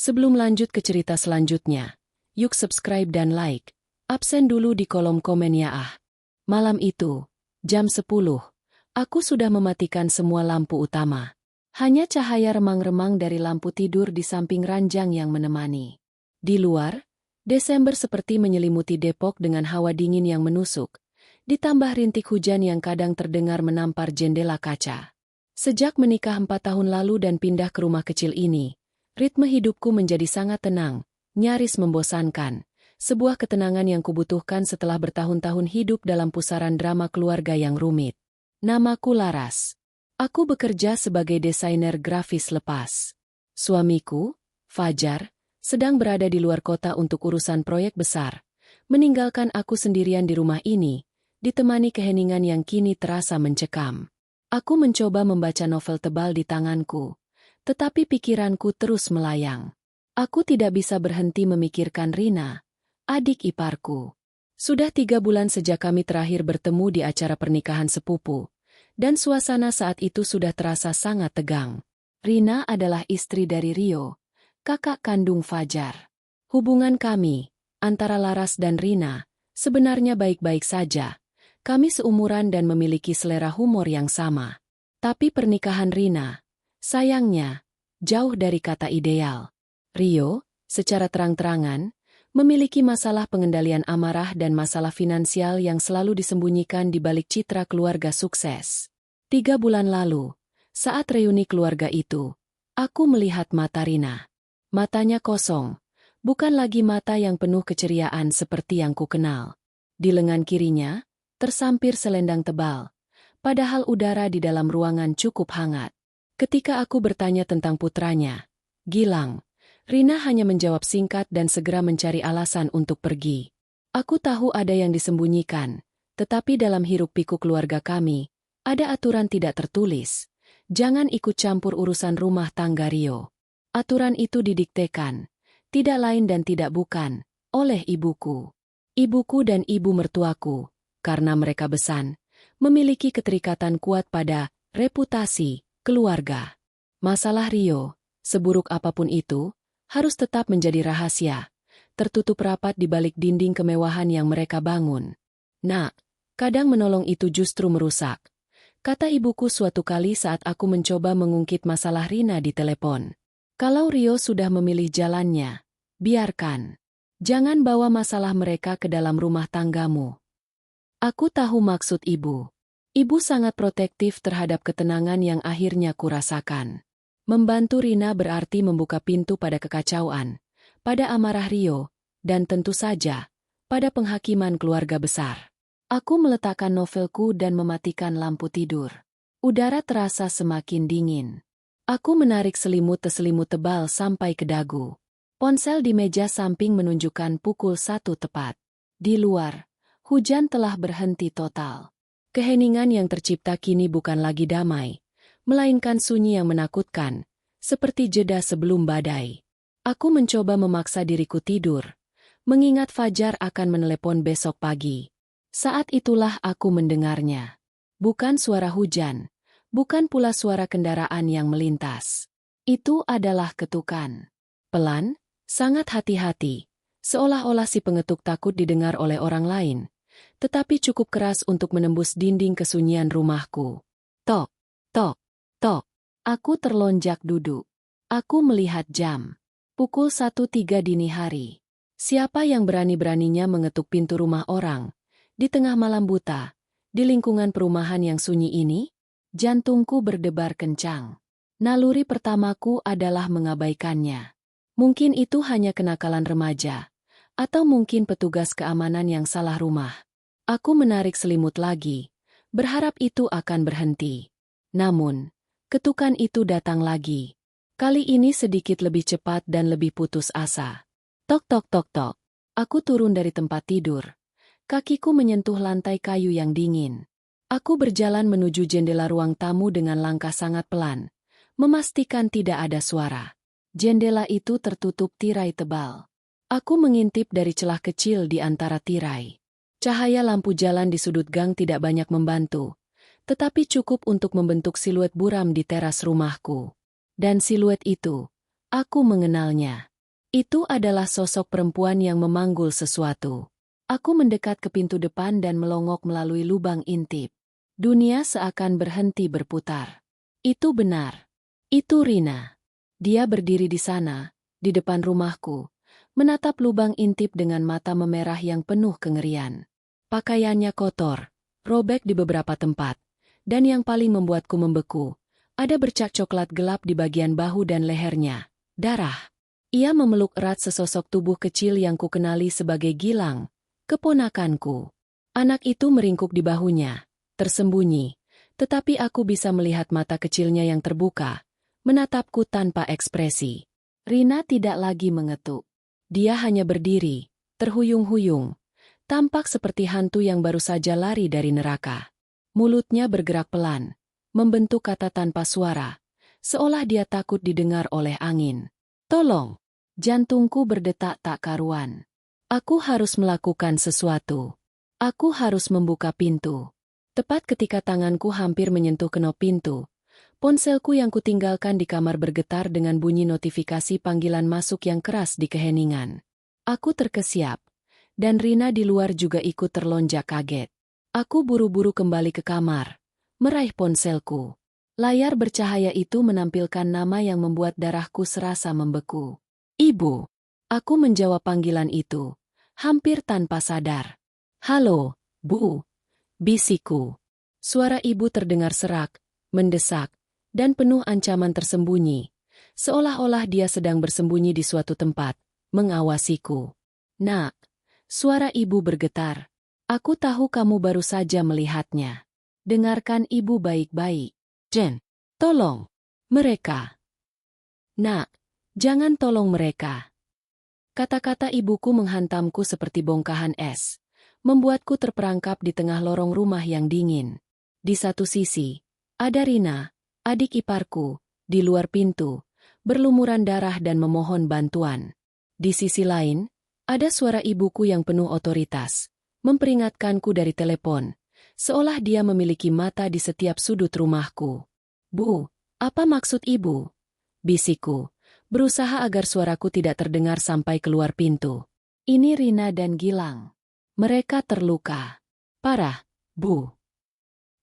Sebelum lanjut ke cerita selanjutnya, yuk subscribe dan like. Absen dulu di kolom komen ya ah. Malam itu, jam 10, aku sudah mematikan semua lampu utama. Hanya cahaya remang-remang dari lampu tidur di samping ranjang yang menemani. Di luar, Desember seperti menyelimuti Depok dengan hawa dingin yang menusuk, ditambah rintik hujan yang kadang terdengar menampar jendela kaca. Sejak menikah 4 tahun lalu dan pindah ke rumah kecil ini, ritme hidupku menjadi sangat tenang, nyaris membosankan. Sebuah ketenangan yang kubutuhkan setelah bertahun-tahun hidup dalam pusaran drama keluarga yang rumit. Namaku Laras. Aku bekerja sebagai desainer grafis lepas. Suamiku, Fajar, sedang berada di luar kota untuk urusan proyek besar, meninggalkan aku sendirian di rumah ini, ditemani keheningan yang kini terasa mencekam. Aku mencoba membaca novel tebal di tanganku, tetapi pikiranku terus melayang. Aku tidak bisa berhenti memikirkan Rina, adik iparku. Sudah 3 bulan sejak kami terakhir bertemu di acara pernikahan sepupu, dan suasana saat itu sudah terasa sangat tegang. Rina adalah istri dari Rio, kakak kandung Fajar. Hubungan kami, antara Laras dan Rina, sebenarnya baik-baik saja. Kami seumuran dan memiliki selera humor yang sama. Tapi pernikahan Rina, sayangnya, jauh dari kata ideal. Rio, secara terang-terangan, memiliki masalah pengendalian amarah dan masalah finansial yang selalu disembunyikan di balik citra keluarga sukses. 3 bulan lalu, saat reuni keluarga itu, aku melihat mata Rina. Matanya kosong, bukan lagi mata yang penuh keceriaan seperti yang kukenal. Di lengan kirinya, tersampir selendang tebal, padahal udara di dalam ruangan cukup hangat. Ketika aku bertanya tentang putranya, Gilang, Rina hanya menjawab singkat dan segera mencari alasan untuk pergi. Aku tahu ada yang disembunyikan, tetapi dalam hiruk-pikuk keluarga kami, ada aturan tidak tertulis. Jangan ikut campur urusan rumah tangga Rio. Aturan itu didiktekan, tidak lain dan tidak bukan, oleh ibuku. Ibuku dan ibu mertuaku, karena mereka besan, memiliki keterikatan kuat pada reputasi keluarga. Masalah Rio, seburuk apapun itu, harus tetap menjadi rahasia, tertutup rapat di balik dinding kemewahan yang mereka bangun. Nak, kadang menolong itu justru merusak, kata ibuku suatu kali saat aku mencoba mengungkit masalah Rina di telepon. Kalau Rio sudah memilih jalannya, biarkan. Jangan bawa masalah mereka ke dalam rumah tanggamu. Aku tahu maksud ibu. Ibu sangat protektif terhadap ketenangan yang akhirnya kurasakan. Membantu Rina berarti membuka pintu pada kekacauan, pada amarah Rio, dan tentu saja, pada penghakiman keluarga besar. Aku meletakkan novelku dan mematikan lampu tidur. Udara terasa semakin dingin. Aku menarik selimut tebal sampai ke dagu. Ponsel di meja samping menunjukkan pukul 1 tepat. Di luar, hujan telah berhenti total. Keheningan yang tercipta kini bukan lagi damai, melainkan sunyi yang menakutkan, seperti jeda sebelum badai. Aku mencoba memaksa diriku tidur, mengingat Fajar akan menelepon besok pagi. Saat itulah aku mendengarnya. Bukan suara hujan, bukan pula suara kendaraan yang melintas. Itu adalah ketukan. Pelan, sangat hati-hati, seolah-olah si pengetuk takut didengar oleh orang lain, tetapi cukup keras untuk menembus dinding kesunyian rumahku. Tok, tok, tok. Aku terlonjak duduk. Aku melihat jam. Pukul 1.03 dini hari. Siapa yang berani-beraninya mengetuk pintu rumah orang, di tengah malam buta, di lingkungan perumahan yang sunyi ini? Jantungku berdebar kencang. Naluri pertamaku adalah mengabaikannya. Mungkin itu hanya kenakalan remaja, atau mungkin petugas keamanan yang salah rumah. Aku menarik selimut lagi, berharap itu akan berhenti. Namun, ketukan itu datang lagi. Kali ini sedikit lebih cepat dan lebih putus asa. Tok tok tok tok. Aku turun dari tempat tidur. Kakiku menyentuh lantai kayu yang dingin. Aku berjalan menuju jendela ruang tamu dengan langkah sangat pelan, memastikan tidak ada suara. Jendela itu tertutup tirai tebal. Aku mengintip dari celah kecil di antara tirai. Cahaya lampu jalan di sudut gang tidak banyak membantu, tetapi cukup untuk membentuk siluet buram di teras rumahku. Dan siluet itu, aku mengenalnya. Itu adalah sosok perempuan yang memanggul sesuatu. Aku mendekat ke pintu depan dan melongok melalui lubang intip. Dunia seakan berhenti berputar. Itu benar. Itu Rina. Dia berdiri di sana, di depan rumahku, menatap lubang intip dengan mata memerah yang penuh kengerian. Pakaiannya kotor, robek di beberapa tempat, dan yang paling membuatku membeku, ada bercak coklat gelap di bagian bahu dan lehernya. Darah. Ia memeluk erat sesosok tubuh kecil yang kukenali sebagai Gilang, keponakanku. Anak itu meringkuk di bahunya, tersembunyi, tetapi aku bisa melihat mata kecilnya yang terbuka, menatapku tanpa ekspresi. Rina tidak lagi mengetuk. Dia hanya berdiri, terhuyung-huyung, tampak seperti hantu yang baru saja lari dari neraka. Mulutnya bergerak pelan, membentuk kata tanpa suara, seolah dia takut didengar oleh angin. Tolong! Jantungku berdetak tak karuan. Aku harus melakukan sesuatu. Aku harus membuka pintu. Tepat ketika tanganku hampir menyentuh kenop pintu, ponselku yang kutinggalkan di kamar bergetar dengan bunyi notifikasi panggilan masuk yang keras di keheningan. Aku terkesiap, dan Rina di luar juga ikut terlonjak kaget. Aku buru-buru kembali ke kamar, meraih ponselku. Layar bercahaya itu menampilkan nama yang membuat darahku serasa membeku. Ibu. Aku menjawab panggilan itu, hampir tanpa sadar. Halo, Bu. Bisikku. Suara ibu terdengar serak, mendesak, dan penuh ancaman tersembunyi, seolah-olah dia sedang bersembunyi di suatu tempat, mengawasiku. Nak, suara ibu bergetar. Aku tahu kamu baru saja melihatnya. Dengarkan ibu baik-baik. Jen, tolong. Mereka. Nak, jangan tolong mereka. Kata-kata ibuku menghantamku seperti bongkahan es, membuatku terperangkap di tengah lorong rumah yang dingin. Di satu sisi, ada Rina, adik iparku, di luar pintu, berlumuran darah dan memohon bantuan. Di sisi lain, ada suara ibuku yang penuh otoritas, memperingatkanku dari telepon, seolah dia memiliki mata di setiap sudut rumahku. Bu, apa maksud ibu? Bisikku, berusaha agar suaraku tidak terdengar sampai keluar pintu. Ini Rina dan Gilang. Mereka terluka. Parah, Bu.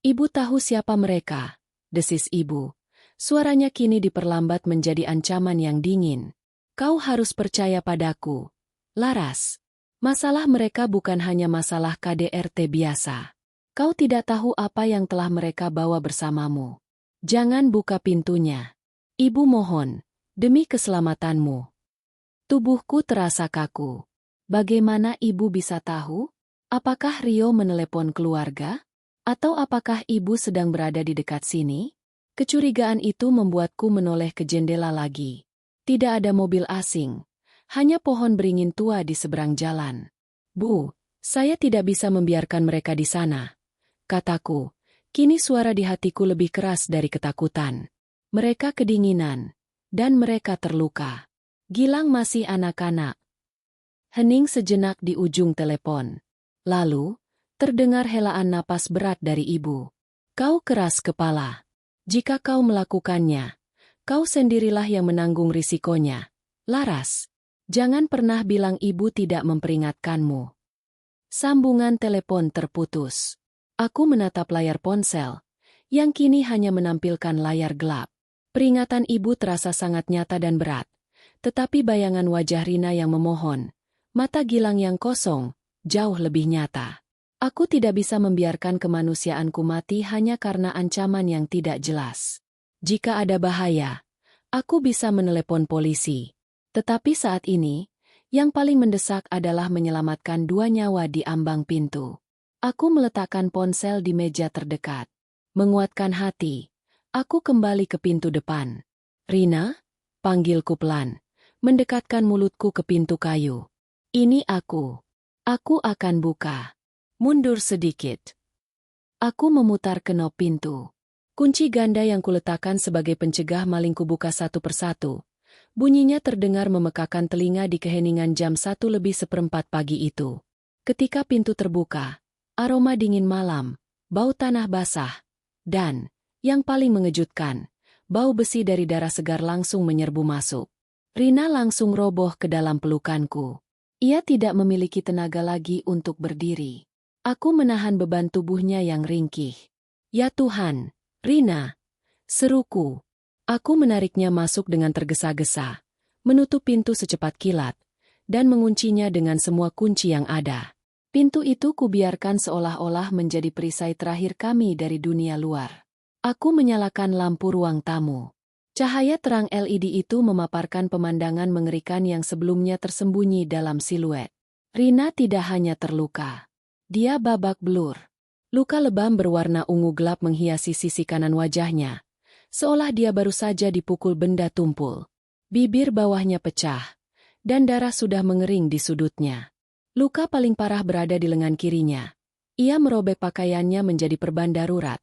Ibu tahu siapa mereka, desis ibu. Suaranya kini diperlambat menjadi ancaman yang dingin. Kau harus percaya padaku. Laras. Masalah mereka bukan hanya masalah KDRT biasa. Kau tidak tahu apa yang telah mereka bawa bersamamu. Jangan buka pintunya. Ibu mohon, demi keselamatanmu. Tubuhku terasa kaku. Bagaimana ibu bisa tahu? Apakah Rio menelepon keluarga? Atau apakah ibu sedang berada di dekat sini? Kecurigaan itu membuatku menoleh ke jendela lagi. Tidak ada mobil asing. Hanya pohon beringin tua di seberang jalan. Bu, saya tidak bisa membiarkan mereka di sana. Kataku, kini suara di hatiku lebih keras dari ketakutan. Mereka kedinginan, dan mereka terluka. Gilang masih anak-anak. Hening sejenak di ujung telepon. Lalu, terdengar helaan napas berat dari ibu. Kau keras kepala. Jika kau melakukannya, kau sendirilah yang menanggung risikonya. Laras, jangan pernah bilang ibu tidak memperingatkanmu. Sambungan telepon terputus. Aku menatap layar ponsel, yang kini hanya menampilkan layar gelap. Peringatan ibu terasa sangat nyata dan berat, tetapi bayangan wajah Rina yang memohon, mata Gilang yang kosong, jauh lebih nyata. Aku tidak bisa membiarkan kemanusiaanku mati hanya karena ancaman yang tidak jelas. Jika ada bahaya, aku bisa menelepon polisi. Tetapi saat ini, yang paling mendesak adalah menyelamatkan 2 nyawa di ambang pintu. Aku meletakkan ponsel di meja terdekat. Menguatkan hati, aku kembali ke pintu depan. Rina, panggilku pelan, mendekatkan mulutku ke pintu kayu. Ini aku. Aku akan buka. Mundur sedikit. Aku memutar kenop pintu. Kunci ganda yang kuletakkan sebagai pencegah maling kubuka satu persatu. Bunyinya terdengar memekakan telinga di keheningan jam 1:01 pagi itu. Ketika pintu terbuka, aroma dingin malam, bau tanah basah, dan, yang paling mengejutkan, bau besi dari darah segar langsung menyerbu masuk. Rina langsung roboh ke dalam pelukanku. Ia tidak memiliki tenaga lagi untuk berdiri. Aku menahan beban tubuhnya yang ringkih. Ya Tuhan, Rina! Seruku. Aku menariknya masuk dengan tergesa-gesa, menutup pintu secepat kilat, dan menguncinya dengan semua kunci yang ada. Pintu itu kubiarkan seolah-olah menjadi perisai terakhir kami dari dunia luar. Aku menyalakan lampu ruang tamu. Cahaya terang LED itu memaparkan pemandangan mengerikan yang sebelumnya tersembunyi dalam siluet. Rina tidak hanya terluka. Dia babak belur. Luka lebam berwarna ungu gelap menghiasi sisi kanan wajahnya, seolah dia baru saja dipukul benda tumpul. Bibir bawahnya pecah, dan darah sudah mengering di sudutnya. Luka paling parah berada di lengan kirinya. Ia merobek pakaiannya menjadi perban darurat,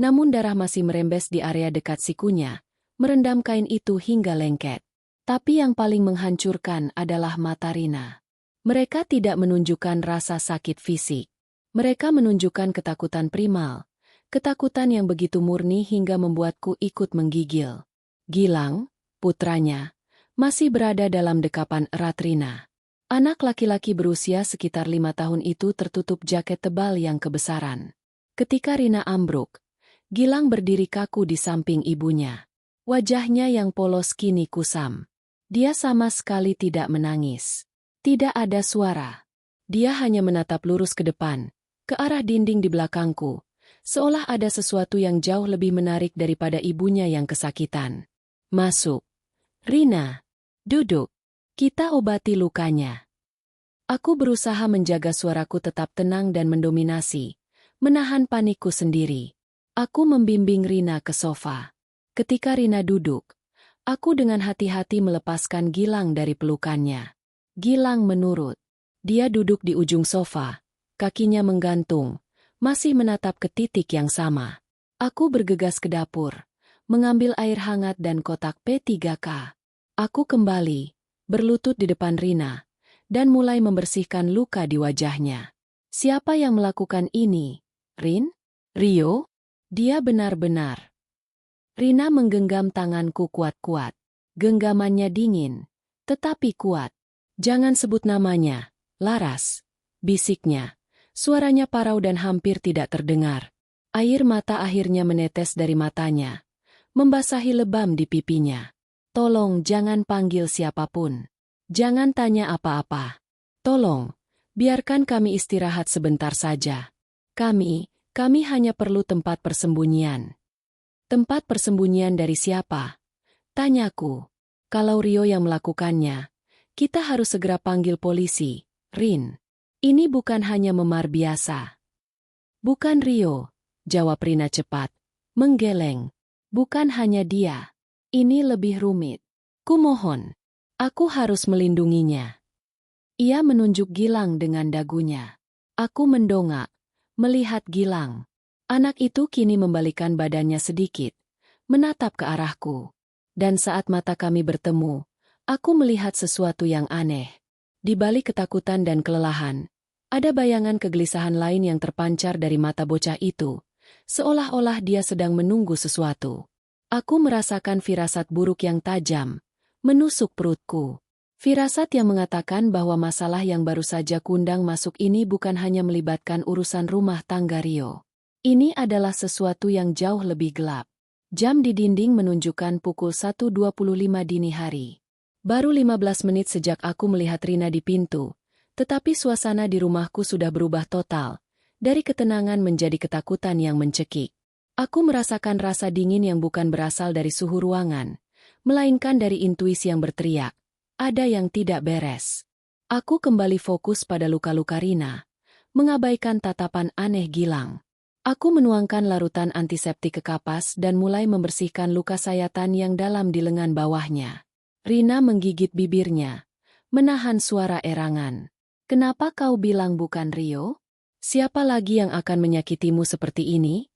namun darah masih merembes di area dekat sikunya, merendam kain itu hingga lengket. Tapi yang paling menghancurkan adalah mata Rina. Mereka tidak menunjukkan rasa sakit fisik. Mereka menunjukkan ketakutan primal, ketakutan yang begitu murni hingga membuatku ikut menggigil. Gilang, putranya, masih berada dalam dekapan erat Rina. Anak laki-laki berusia sekitar 5 tahun itu tertutup jaket tebal yang kebesaran. Ketika Rina ambruk, Gilang berdiri kaku di samping ibunya. Wajahnya yang polos kini kusam. Dia sama sekali tidak menangis. Tidak ada suara. Dia hanya menatap lurus ke depan, ke arah dinding di belakangku, seolah ada sesuatu yang jauh lebih menarik daripada ibunya yang kesakitan. Masuk. Rina. Duduk. Kita obati lukanya. Aku berusaha menjaga suaraku tetap tenang dan mendominasi, menahan panikku sendiri. Aku membimbing Rina ke sofa. Ketika Rina duduk, aku dengan hati-hati melepaskan Gilang dari pelukannya. Gilang menurut. Dia duduk di ujung sofa, kakinya menggantung, masih menatap ke titik yang sama. Aku bergegas ke dapur, mengambil air hangat dan kotak P3K. Aku kembali, berlutut di depan Rina, dan mulai membersihkan luka di wajahnya. Siapa yang melakukan ini? Rin? Rio? Dia benar-benar. Rina menggenggam tanganku kuat-kuat. Genggamannya dingin, tetapi kuat. Jangan sebut namanya, Laras, bisiknya. Suaranya parau dan hampir tidak terdengar. Air mata akhirnya menetes dari matanya, membasahi lebam di pipinya. Tolong jangan panggil siapapun. Jangan tanya apa-apa. Tolong, biarkan kami istirahat sebentar saja. Kami hanya perlu tempat persembunyian. Tempat persembunyian dari siapa? Tanyaku. Kalau Rio yang melakukannya, kita harus segera panggil polisi. Rin, ini bukan hanya memar biasa. Bukan Rio, jawab Rina cepat, menggeleng. Bukan hanya dia. Ini lebih rumit. Kumohon, aku harus melindunginya. Ia menunjuk Gilang dengan dagunya. Aku mendongak, melihat Gilang. Anak itu kini membalikkan badannya sedikit, menatap ke arahku. Dan saat mata kami bertemu, aku melihat sesuatu yang aneh. Di balik ketakutan dan kelelahan, ada bayangan kegelisahan lain yang terpancar dari mata bocah itu, seolah-olah dia sedang menunggu sesuatu. Aku merasakan firasat buruk yang tajam, menusuk perutku. Firasat yang mengatakan bahwa masalah yang baru saja kundang masuk ini bukan hanya melibatkan urusan rumah tangga Rio. Ini adalah sesuatu yang jauh lebih gelap. Jam di dinding menunjukkan pukul 1.25 dini hari. Baru 15 menit sejak aku melihat Rina di pintu, tetapi suasana di rumahku sudah berubah total, dari ketenangan menjadi ketakutan yang mencekik. Aku merasakan rasa dingin yang bukan berasal dari suhu ruangan, melainkan dari intuisi yang berteriak. Ada yang tidak beres. Aku kembali fokus pada luka-luka Rina, mengabaikan tatapan aneh Gilang. Aku menuangkan larutan antiseptik ke kapas dan mulai membersihkan luka sayatan yang dalam di lengan bawahnya. Rina menggigit bibirnya, menahan suara erangan. Kenapa kau bilang bukan Rio? Siapa lagi yang akan menyakitimu seperti ini?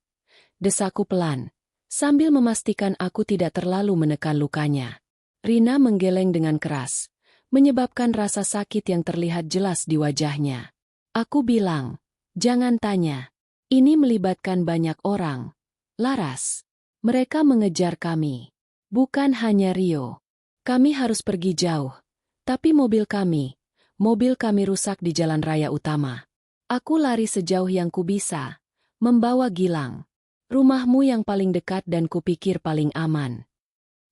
Desaku pelan, sambil memastikan aku tidak terlalu menekan lukanya. Rina menggeleng dengan keras, menyebabkan rasa sakit yang terlihat jelas di wajahnya. Aku bilang, jangan tanya. Ini melibatkan banyak orang. Laras, mereka mengejar kami. Bukan hanya Rio. Kami harus pergi jauh. Tapi mobil kami rusak di jalan raya utama. Aku lari sejauh yang kubisa, membawa Gilang. Rumahmu yang paling dekat dan kupikir paling aman.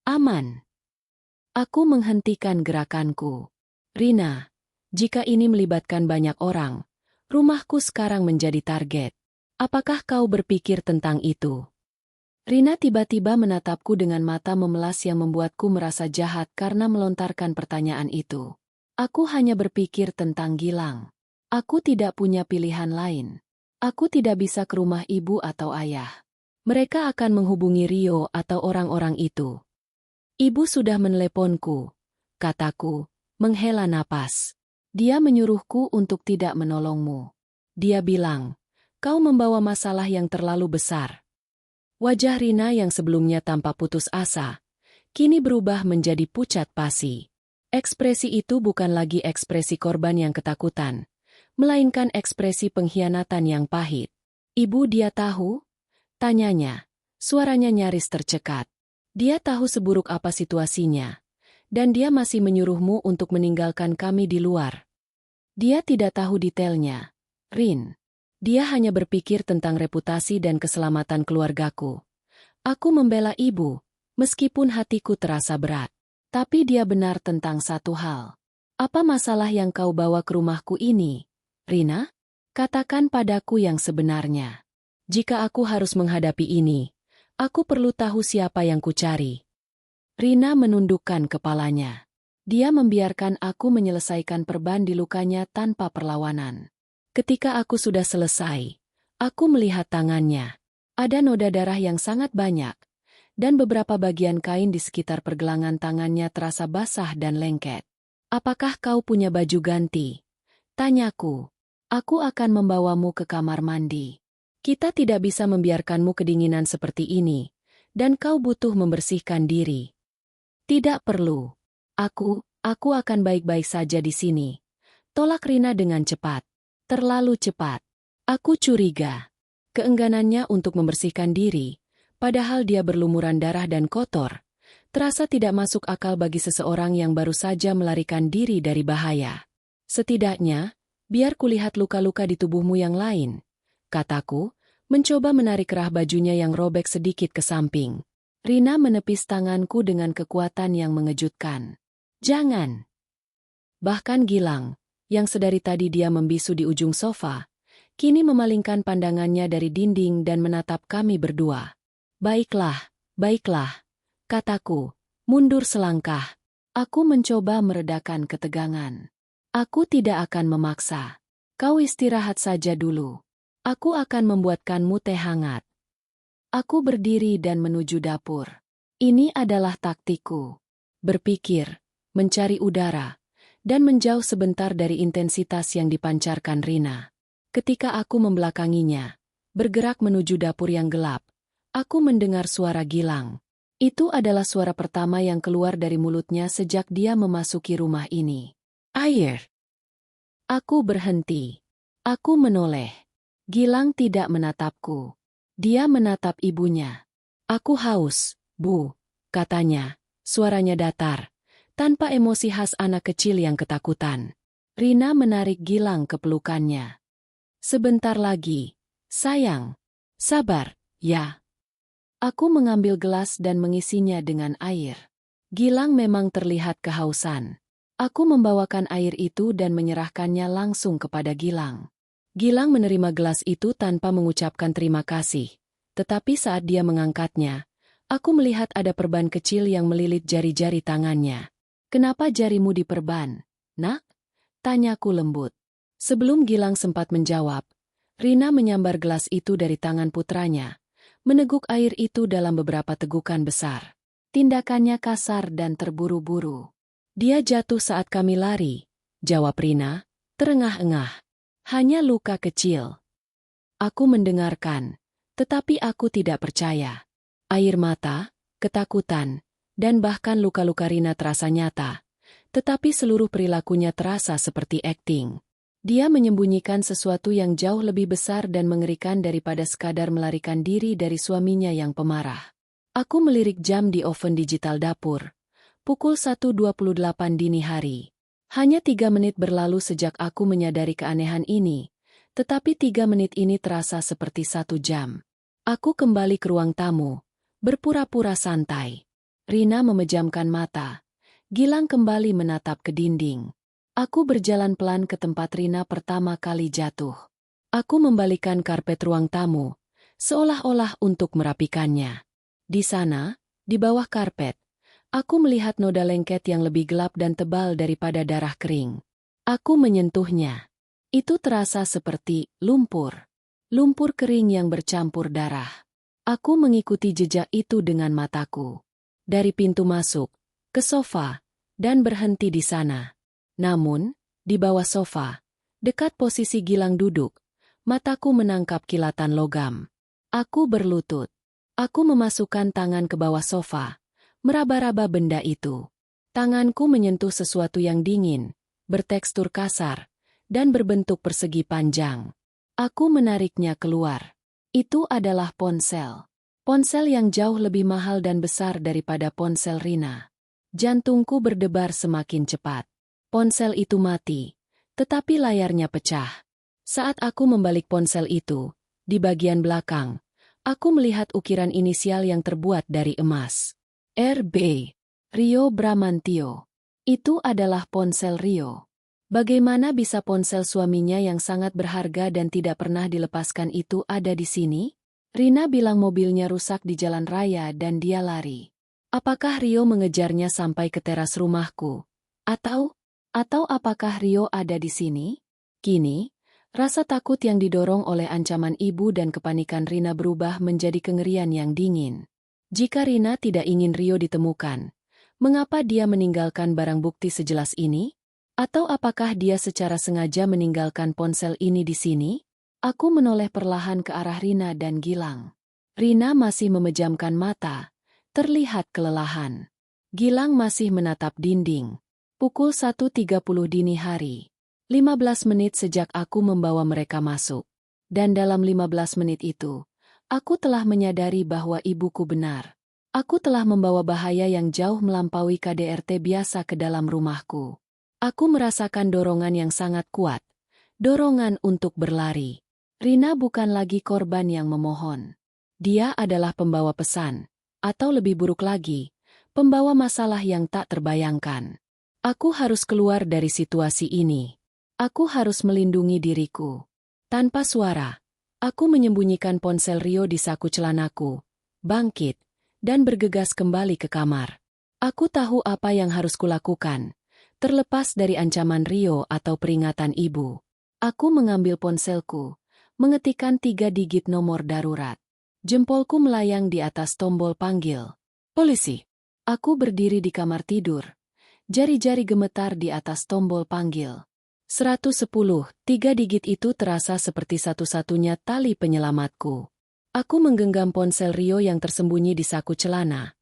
Aman. Aku menghentikan gerakanku. Rina, jika ini melibatkan banyak orang, rumahku sekarang menjadi target. Apakah kau berpikir tentang itu? Rina tiba-tiba menatapku dengan mata memelas yang membuatku merasa jahat karena melontarkan pertanyaan itu. Aku hanya berpikir tentang Gilang. Aku tidak punya pilihan lain. Aku tidak bisa ke rumah ibu atau ayah. Mereka akan menghubungi Rio atau orang-orang itu. Ibu sudah meneleponku, kataku, menghela napas. Dia menyuruhku untuk tidak menolongmu. Dia bilang, kau membawa masalah yang terlalu besar. Wajah Rina yang sebelumnya tampak putus asa, kini berubah menjadi pucat pasi. Ekspresi itu bukan lagi ekspresi korban yang ketakutan, melainkan ekspresi pengkhianatan yang pahit. Ibu dia tahu? Tanyanya, suaranya nyaris tercekat. Dia tahu seburuk apa situasinya, dan dia masih menyuruhmu untuk meninggalkan kami di luar. Dia tidak tahu detailnya, Rin. Dia hanya berpikir tentang reputasi dan keselamatan keluargaku. Aku membela ibu, meskipun hatiku terasa berat. Tapi dia benar tentang satu hal. Apa masalah yang kau bawa ke rumahku ini, Rina? Katakan padaku yang sebenarnya. Jika aku harus menghadapi ini, aku perlu tahu siapa yang kucari. Rina menundukkan kepalanya. Dia membiarkan aku menyelesaikan perban di lukanya tanpa perlawanan. Ketika aku sudah selesai, aku melihat tangannya. Ada noda darah yang sangat banyak, dan beberapa bagian kain di sekitar pergelangan tangannya terasa basah dan lengket. Apakah kau punya baju ganti? Tanyaku. Aku akan membawamu ke kamar mandi. Kita tidak bisa membiarkanmu kedinginan seperti ini, dan kau butuh membersihkan diri. Tidak perlu. Aku akan baik-baik saja di sini. Tolak Rina dengan cepat. Terlalu cepat. Aku curiga. Keengganannya untuk membersihkan diri, padahal dia berlumuran darah dan kotor, terasa tidak masuk akal bagi seseorang yang baru saja melarikan diri dari bahaya. Setidaknya, biar kulihat luka-luka di tubuhmu yang lain, kataku, mencoba menarik kerah bajunya yang robek sedikit ke samping. Rina menepis tanganku dengan kekuatan yang mengejutkan. Jangan. Bahkan Gilang, yang sedari tadi dia membisu di ujung sofa, kini memalingkan pandangannya dari dinding dan menatap kami berdua. Baiklah, kataku, mundur selangkah. Aku mencoba meredakan ketegangan. Aku tidak akan memaksa. Kau istirahat saja dulu. Aku akan membuatkanmu teh hangat. Aku berdiri dan menuju dapur. Ini adalah taktikku. Berpikir, mencari udara, dan menjauh sebentar dari intensitas yang dipancarkan Rina. Ketika aku membelakanginya, bergerak menuju dapur yang gelap, aku mendengar suara Gilang. Itu adalah suara pertama yang keluar dari mulutnya sejak dia memasuki rumah ini. Air. Aku berhenti. Aku menoleh. Gilang tidak menatapku. Dia menatap ibunya. Aku haus, Bu, katanya, suaranya datar, tanpa emosi khas anak kecil yang ketakutan. Rina menarik Gilang ke pelukannya. Sebentar lagi, sayang. Sabar, ya. Aku mengambil gelas dan mengisinya dengan air. Gilang memang terlihat kehausan. Aku membawakan air itu dan menyerahkannya langsung kepada Gilang. Gilang menerima gelas itu tanpa mengucapkan terima kasih. Tetapi saat dia mengangkatnya, aku melihat ada perban kecil yang melilit jari-jari tangannya. Kenapa jarimu diperban, Nak? Tanyaku lembut. Sebelum Gilang sempat menjawab, Rina menyambar gelas itu dari tangan putranya, meneguk air itu dalam beberapa tegukan besar. Tindakannya kasar dan terburu-buru. Dia jatuh saat kami lari, jawab Rina, terengah-engah. Hanya luka kecil. Aku mendengarkan, tetapi aku tidak percaya. Air mata, ketakutan, dan bahkan luka-luka Rina terasa nyata, tetapi seluruh perilakunya terasa seperti akting. Dia menyembunyikan sesuatu yang jauh lebih besar dan mengerikan daripada sekadar melarikan diri dari suaminya yang pemarah. Aku melirik jam di oven digital dapur, Pukul 1.28 dini hari. Hanya 3 menit berlalu sejak aku menyadari keanehan ini, tetapi 3 menit ini terasa seperti 1 jam. Aku kembali ke ruang tamu, berpura-pura santai. Rina memejamkan mata. Gilang kembali menatap ke dinding. Aku berjalan pelan ke tempat Rina pertama kali jatuh. Aku membalikan karpet ruang tamu, seolah-olah untuk merapikannya. Di sana, di bawah karpet, aku melihat noda lengket yang lebih gelap dan tebal daripada darah kering. Aku menyentuhnya. Itu terasa seperti lumpur. Lumpur kering yang bercampur darah. Aku mengikuti jejak itu dengan mataku. Dari pintu masuk, ke sofa, dan berhenti di sana. Namun, di bawah sofa, dekat posisi Gilang duduk, mataku menangkap kilatan logam. Aku berlutut. Aku memasukkan tangan ke bawah sofa, meraba-raba benda itu. Tanganku menyentuh sesuatu yang dingin, bertekstur kasar, dan berbentuk persegi panjang. Aku menariknya keluar. Itu adalah ponsel. Ponsel yang jauh lebih mahal dan besar daripada ponsel Rina. Jantungku berdebar semakin cepat. Ponsel itu mati, tetapi layarnya pecah. Saat aku membalik ponsel itu, di bagian belakang, aku melihat ukiran inisial yang terbuat dari emas. RB. Rio Bramantio. Itu adalah ponsel Rio. Bagaimana bisa ponsel suaminya yang sangat berharga dan tidak pernah dilepaskan itu ada di sini? Rina bilang mobilnya rusak di jalan raya dan dia lari. Apakah Rio mengejarnya sampai ke teras rumahku? Atau apakah Rio ada di sini? Kini, rasa takut yang didorong oleh ancaman ibu dan kepanikan Rina berubah menjadi kengerian yang dingin. Jika Rina tidak ingin Rio ditemukan, mengapa dia meninggalkan barang bukti sejelas ini? Atau apakah dia secara sengaja meninggalkan ponsel ini di sini? Aku menoleh perlahan ke arah Rina dan Gilang. Rina masih memejamkan mata, terlihat kelelahan. Gilang masih menatap dinding. Pukul 1.30 dini hari. 15 menit sejak aku membawa mereka masuk. Dan dalam 15 menit itu, aku telah menyadari bahwa ibuku benar. Aku telah membawa bahaya yang jauh melampaui KDRT biasa ke dalam rumahku. Aku merasakan dorongan yang sangat kuat. Dorongan untuk berlari. Rina bukan lagi korban yang memohon. Dia adalah pembawa pesan. Atau lebih buruk lagi, pembawa masalah yang tak terbayangkan. Aku harus keluar dari situasi ini. Aku harus melindungi diriku. Tanpa suara, aku menyembunyikan ponsel Rio di saku celanaku, bangkit, dan bergegas kembali ke kamar. Aku tahu apa yang harus kulakukan, terlepas dari ancaman Rio atau peringatan ibu. Aku mengambil ponselku, mengetikkan 3 digit nomor darurat. Jempolku melayang di atas tombol panggil. Polisi. Aku berdiri di kamar tidur. Jari-jari gemetar di atas tombol panggil. 110, 3 digit itu terasa seperti satu-satunya tali penyelamatku. Aku menggenggam ponsel Rio yang tersembunyi di saku celana.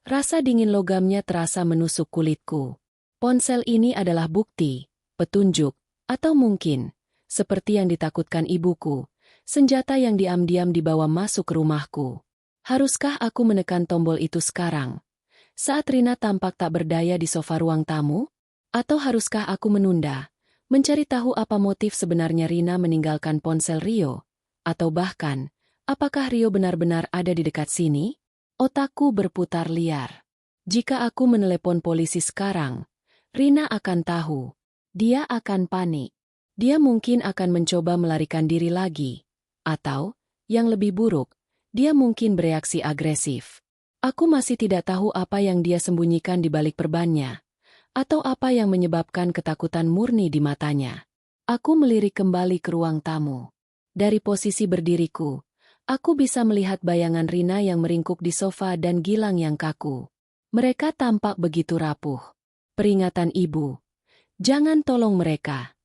Rasa dingin logamnya terasa menusuk kulitku. Ponsel ini adalah bukti, petunjuk, atau mungkin, seperti yang ditakutkan ibuku, senjata yang diam-diam dibawa masuk ke rumahku. Haruskah aku menekan tombol itu sekarang? Saat Rina tampak tak berdaya di sofa ruang tamu? Atau haruskah aku menunda? Mencari tahu apa motif sebenarnya Rina meninggalkan ponsel Rio? Atau bahkan, apakah Rio benar-benar ada di dekat sini? Otakku berputar liar. Jika aku menelepon polisi sekarang, Rina akan tahu. Dia akan panik. Dia mungkin akan mencoba melarikan diri lagi. Atau, yang lebih buruk, dia mungkin bereaksi agresif. Aku masih tidak tahu apa yang dia sembunyikan di balik perbannya. Atau apa yang menyebabkan ketakutan murni di matanya. Aku melirik kembali ke ruang tamu. Dari posisi berdiriku, aku bisa melihat bayangan Rina yang meringkuk di sofa dan Gilang yang kaku. Mereka tampak begitu rapuh. Peringatan ibu. Jangan tolong mereka.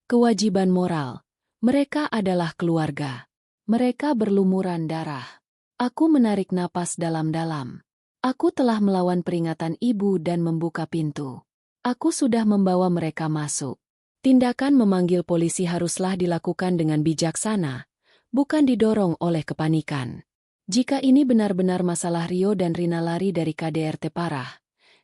Kewajiban moral. Mereka adalah keluarga. Mereka berlumuran darah. Aku menarik napas dalam-dalam. Aku telah melawan peringatan ibu dan membuka pintu. Aku sudah membawa mereka masuk. Tindakan memanggil polisi haruslah dilakukan dengan bijaksana, bukan didorong oleh kepanikan. Jika ini benar-benar masalah Rio dan Rina lari dari KDRT parah,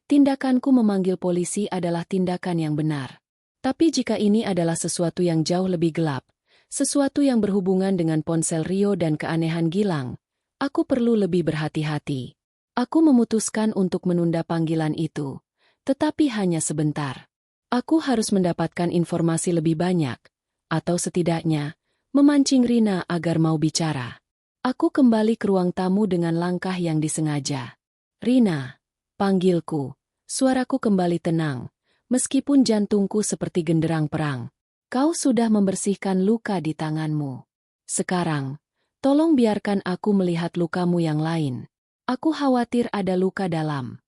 Tindakanku memanggil polisi adalah tindakan yang benar. Tapi jika ini adalah sesuatu yang jauh lebih gelap, sesuatu yang berhubungan dengan ponsel Rio dan keanehan Gilang, aku perlu lebih berhati-hati. Aku memutuskan untuk menunda panggilan itu, tetapi hanya sebentar. Aku harus mendapatkan informasi lebih banyak, atau setidaknya, memancing Rina agar mau bicara. Aku kembali ke ruang tamu dengan langkah yang disengaja. Rina, panggilku. Suaraku kembali tenang, meskipun jantungku seperti genderang perang. Kau sudah membersihkan luka di tanganmu. Sekarang, tolong biarkan aku melihat lukamu yang lain. Aku khawatir ada luka dalam.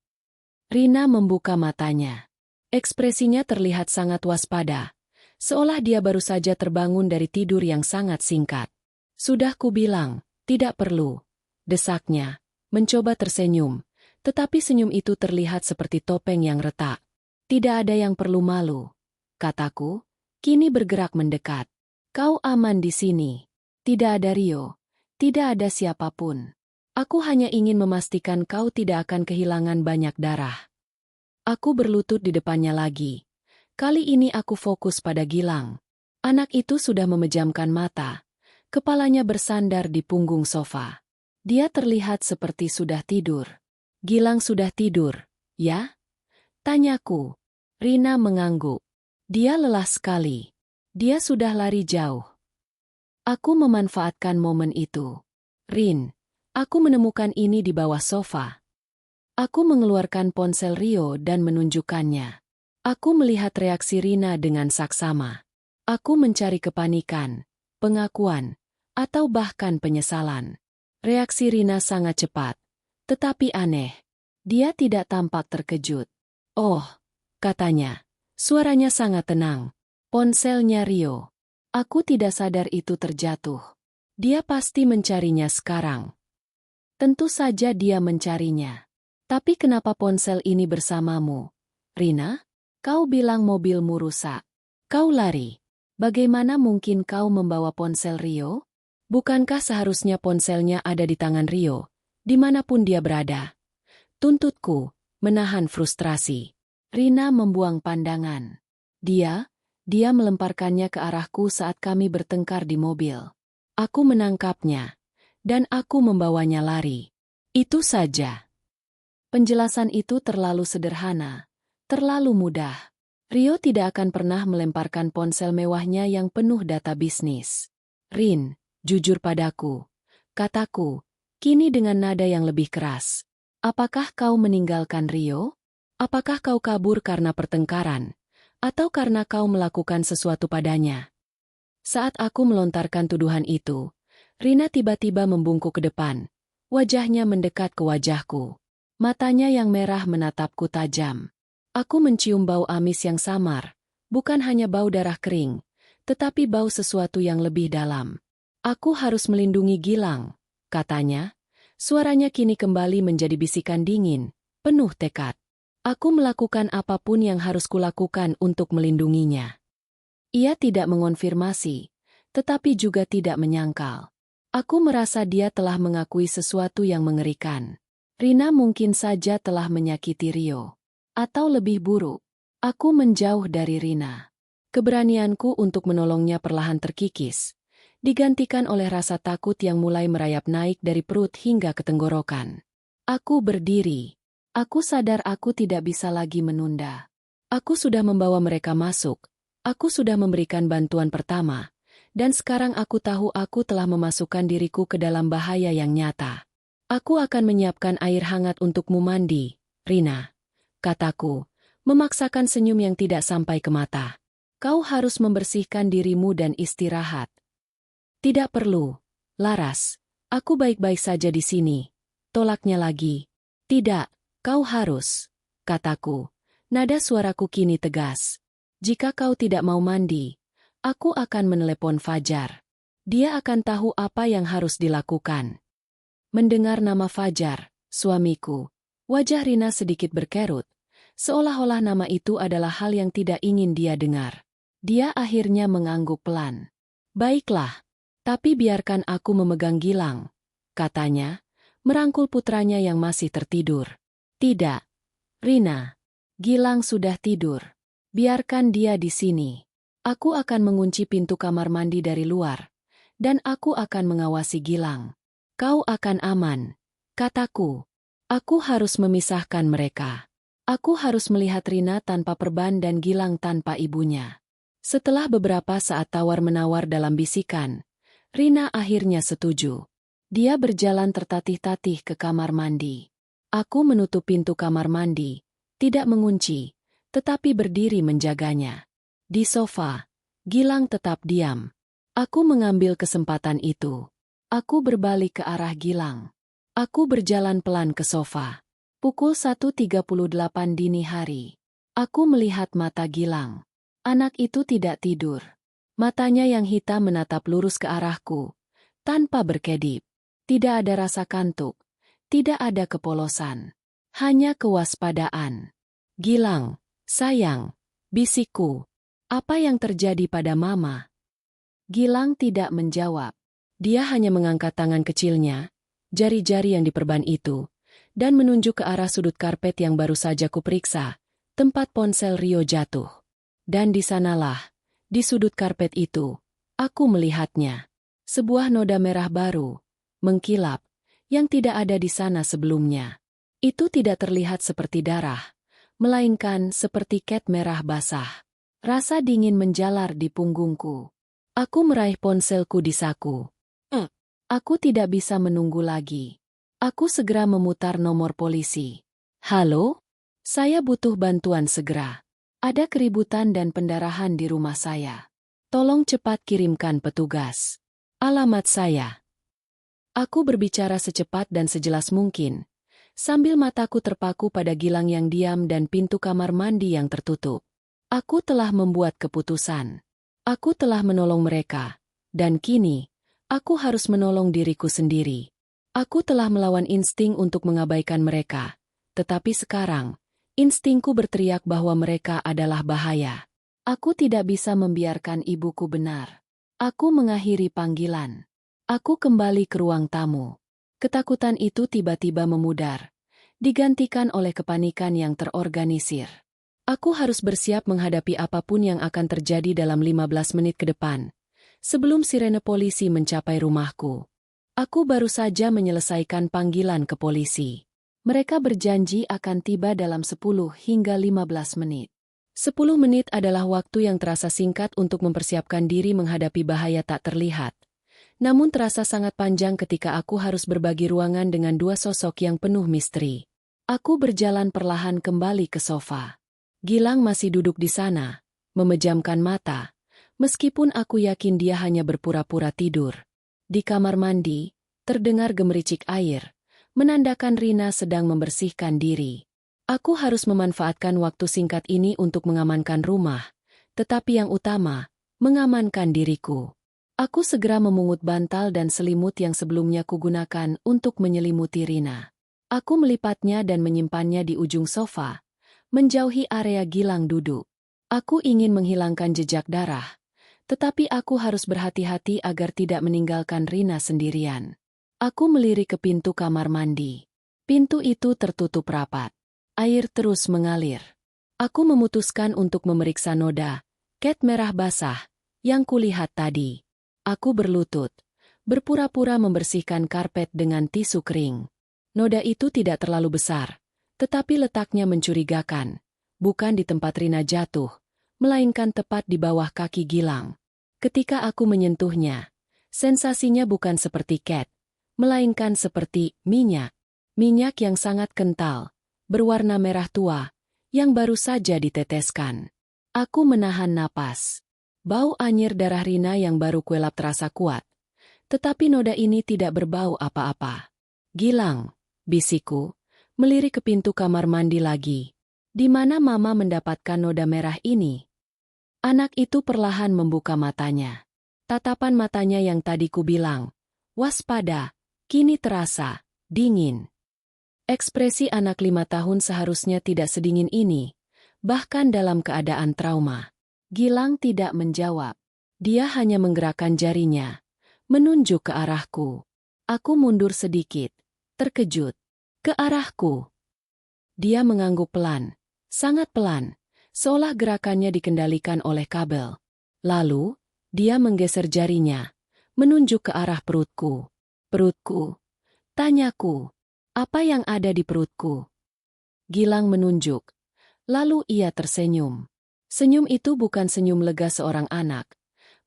Rina membuka matanya. Ekspresinya terlihat sangat waspada, seolah dia baru saja terbangun dari tidur yang sangat singkat. Sudah kubilang, tidak perlu. Desaknya, mencoba tersenyum, tetapi senyum itu terlihat seperti topeng yang retak. Tidak ada yang perlu malu, kataku, kini bergerak mendekat. Kau aman di sini. Tidak ada Rio, tidak ada siapapun. Aku hanya ingin memastikan kau tidak akan kehilangan banyak darah. Aku berlutut di depannya lagi. Kali ini aku fokus pada Gilang. Anak itu sudah memejamkan mata. Kepalanya bersandar di punggung sofa. Dia terlihat seperti sudah tidur. Gilang sudah tidur, ya? Tanyaku. Rina mengangguk. Dia lelah sekali. Dia sudah lari jauh. Aku memanfaatkan momen itu. Rin, aku menemukan ini di bawah sofa. Aku mengeluarkan ponsel Rio dan menunjukkannya. Aku melihat reaksi Rina dengan saksama. Aku mencari kepanikan, pengakuan, atau bahkan penyesalan. Reaksi Rina sangat cepat, tetapi aneh. Dia tidak tampak terkejut. Oh, katanya. Suaranya sangat tenang. Ponselnya Rio. Aku tidak sadar itu terjatuh. Dia pasti mencarinya sekarang. Tentu saja dia mencarinya. Tapi kenapa ponsel ini bersamamu? Rina? Kau bilang mobilmu rusak. Kau lari. Bagaimana mungkin kau membawa ponsel Rio? Bukankah seharusnya ponselnya ada di tangan Rio, dimanapun dia berada? Tuntutku, menahan frustrasi. Rina membuang pandangan. Dia melemparkannya ke arahku saat kami bertengkar di mobil. Aku menangkapnya, dan aku membawanya lari. Itu saja. Penjelasan itu terlalu sederhana, terlalu mudah. Rio tidak akan pernah melemparkan ponsel mewahnya yang penuh data bisnis. Rin, jujur padaku, kataku, kini dengan nada yang lebih keras. Apakah kau meninggalkan Rio? Apakah kau kabur karena pertengkaran? Atau karena kau melakukan sesuatu padanya? Saat aku melontarkan tuduhan itu, Rina tiba-tiba membungkuk ke depan. Wajahnya mendekat ke wajahku. Matanya yang merah menatapku tajam. Aku mencium bau amis yang samar, bukan hanya bau darah kering, tetapi bau sesuatu yang lebih dalam. Aku harus melindungi Gilang, katanya. Suaranya kini kembali menjadi bisikan dingin, penuh tekad. Aku melakukan apapun yang harus kulakukan untuk melindunginya. Ia tidak mengonfirmasi, tetapi juga tidak menyangkal. Aku merasa dia telah mengakui sesuatu yang mengerikan. Rina mungkin saja telah menyakiti Rio. Atau lebih buruk, aku menjauh dari Rina. Keberanianku untuk menolongnya perlahan terkikis, digantikan oleh rasa takut yang mulai merayap naik dari perut hingga ke tenggorokan. Aku berdiri. Aku sadar aku tidak bisa lagi menunda. Aku sudah membawa mereka masuk. Aku sudah memberikan bantuan pertama. Dan sekarang aku tahu aku telah memasukkan diriku ke dalam bahaya yang nyata. Aku akan menyiapkan air hangat untukmu mandi, Rina. Kataku, memaksakan senyum yang tidak sampai ke mata. Kau harus membersihkan dirimu dan istirahat. Tidak perlu, Laras. Aku baik-baik saja di sini. Tolaknya lagi. Tidak, kau harus. Kataku. Nada suaraku kini tegas. Jika kau tidak mau mandi, aku akan menelepon Fajar. Dia akan tahu apa yang harus dilakukan. Mendengar nama Fajar, suamiku, wajah Rina sedikit berkerut, seolah-olah nama itu adalah hal yang tidak ingin dia dengar. Dia akhirnya mengangguk pelan. Baiklah, tapi biarkan aku memegang Gilang, katanya, merangkul putranya yang masih tertidur. Tidak, Rina, Gilang sudah tidur. Biarkan dia di sini. Aku akan mengunci pintu kamar mandi dari luar, dan aku akan mengawasi Gilang. Kau akan aman, kataku. Aku harus memisahkan mereka. Aku harus melihat Rina tanpa perban dan Gilang tanpa ibunya. Setelah beberapa saat tawar-menawar dalam bisikan, Rina akhirnya setuju. Dia berjalan tertatih-tatih ke kamar mandi. Aku menutup pintu kamar mandi, tidak mengunci, tetapi berdiri menjaganya. Di sofa, Gilang tetap diam. Aku mengambil kesempatan itu. Aku berbalik ke arah Gilang. Aku berjalan pelan ke sofa. Pukul 1.38 dini hari. Aku melihat mata Gilang. Anak itu tidak tidur. Matanya yang hitam menatap lurus ke arahku, tanpa berkedip. Tidak ada rasa kantuk, tidak ada kepolosan. Hanya kewaspadaan. Gilang, sayang, bisikku. Apa yang terjadi pada Mama? Gilang tidak menjawab. Dia hanya mengangkat tangan kecilnya, jari-jari yang diperban itu, dan menunjuk ke arah sudut karpet yang baru saja kuperiksa, tempat ponsel Rio jatuh. Dan di sanalah, di sudut karpet itu, aku melihatnya. Sebuah noda merah baru, mengkilap, yang tidak ada di sana sebelumnya. Itu tidak terlihat seperti darah, melainkan seperti cat merah basah. Rasa dingin menjalar di punggungku. Aku meraih ponselku di saku. Aku tidak bisa menunggu lagi. Aku segera memutar nomor polisi. Halo? Saya butuh bantuan segera. Ada keributan dan pendarahan di rumah saya. Tolong cepat kirimkan petugas. Alamat saya. Aku berbicara secepat dan sejelas mungkin, sambil mataku terpaku pada Gilang yang diam dan pintu kamar mandi yang tertutup. Aku telah membuat keputusan. Aku telah menolong mereka, dan kini, aku harus menolong diriku sendiri. Aku telah melawan insting untuk mengabaikan mereka, tetapi sekarang, instingku berteriak bahwa mereka adalah bahaya. Aku tidak bisa membiarkan ibuku benar. Aku mengakhiri panggilan. Aku kembali ke ruang tamu. Ketakutan itu tiba-tiba memudar, digantikan oleh kepanikan yang terorganisir. Aku harus bersiap menghadapi apapun yang akan terjadi dalam 15 menit ke depan. Sebelum sirene polisi mencapai rumahku, aku baru saja menyelesaikan panggilan ke polisi. Mereka berjanji akan tiba dalam 10 hingga 15 menit. 10 menit adalah waktu yang terasa singkat untuk mempersiapkan diri menghadapi bahaya tak terlihat. Namun terasa sangat panjang ketika aku harus berbagi ruangan dengan dua sosok yang penuh misteri. Aku berjalan perlahan kembali ke sofa. Gilang masih duduk di sana, memejamkan mata. Meskipun aku yakin dia hanya berpura-pura tidur. Di kamar mandi, terdengar gemericik air, menandakan Rina sedang membersihkan diri. Aku harus memanfaatkan waktu singkat ini untuk mengamankan rumah, tetapi yang utama, mengamankan diriku. Aku segera memungut bantal dan selimut yang sebelumnya kugunakan untuk menyelimuti Rina. Aku melipatnya dan menyimpannya di ujung sofa, menjauhi area Gilang duduk. Aku ingin menghilangkan jejak darah. Tetapi aku harus berhati-hati agar tidak meninggalkan Rina sendirian. Aku melirik ke pintu kamar mandi. Pintu itu tertutup rapat. Air terus mengalir. Aku memutuskan untuk memeriksa noda, cat merah basah, yang kulihat tadi. Aku berlutut, berpura-pura membersihkan karpet dengan tisu kering. Noda itu tidak terlalu besar, tetapi letaknya mencurigakan. Bukan di tempat Rina jatuh, melainkan tepat di bawah kaki Gilang. Ketika aku menyentuhnya, sensasinya bukan seperti cat, melainkan seperti minyak. Minyak yang sangat kental, berwarna merah tua, yang baru saja diteteskan. Aku menahan napas. Bau anyir darah Rina yang baru kuelap terasa kuat. Tetapi noda ini tidak berbau apa-apa. Gilang, bisikku, melirik ke pintu kamar mandi lagi. Di mana Mama mendapatkan noda merah ini? Anak itu perlahan membuka matanya. Tatapan matanya yang tadi ku bilang, waspada, kini terasa dingin. Ekspresi anak 5 tahun seharusnya tidak sedingin ini, bahkan dalam keadaan trauma. Gilang tidak menjawab. Dia hanya menggerakkan jarinya, menunjuk ke arahku. Aku mundur sedikit, terkejut. Ke arahku. Dia mengangguk pelan, sangat pelan, seolah gerakannya dikendalikan oleh kabel. Lalu, dia menggeser jarinya, menunjuk ke arah perutku. Perutku, tanyaku, apa yang ada di perutku? Gilang menunjuk, lalu ia tersenyum. Senyum itu bukan senyum lega seorang anak,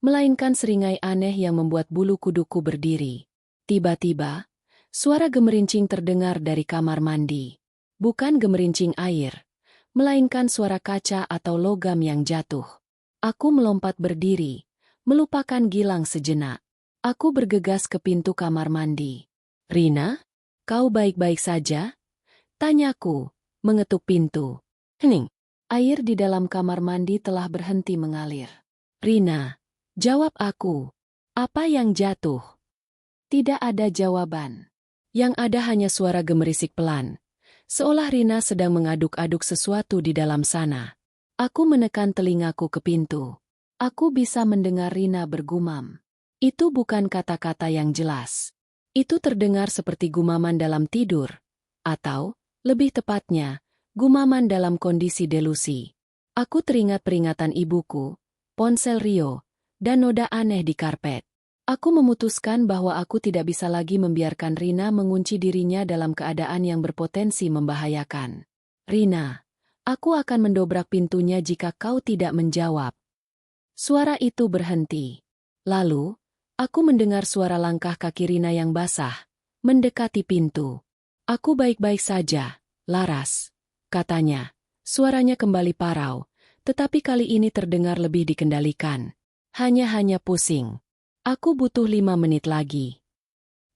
melainkan seringai aneh yang membuat bulu kuduku berdiri. Tiba-tiba, suara gemerincing terdengar dari kamar mandi. Bukan gemerincing air, melainkan suara kaca atau logam yang jatuh. Aku melompat berdiri, melupakan Gilang sejenak. Aku bergegas ke pintu kamar mandi. "Rina, kau baik-baik saja?" tanyaku, mengetuk pintu. Hening. Air di dalam kamar mandi telah berhenti mengalir. "Rina," jawab aku. "Apa yang jatuh?" Tidak ada jawaban. Yang ada hanya suara gemerisik pelan, seolah Rina sedang mengaduk-aduk sesuatu di dalam sana. Aku menekan telingaku ke pintu. Aku bisa mendengar Rina bergumam. Itu bukan kata-kata yang jelas. Itu terdengar seperti gumaman dalam tidur, atau, lebih tepatnya, gumaman dalam kondisi delusi. Aku teringat peringatan ibuku, ponsel Rio, dan noda aneh di karpet. Aku memutuskan bahwa aku tidak bisa lagi membiarkan Rina mengunci dirinya dalam keadaan yang berpotensi membahayakan. "Rina, aku akan mendobrak pintunya jika kau tidak menjawab." Suara itu berhenti. Lalu, aku mendengar suara langkah kaki Rina yang basah, mendekati pintu. "Aku baik-baik saja, Laras," katanya. Suaranya kembali parau, tetapi kali ini terdengar lebih dikendalikan. Hanya pusing. "Aku butuh 5 menit lagi.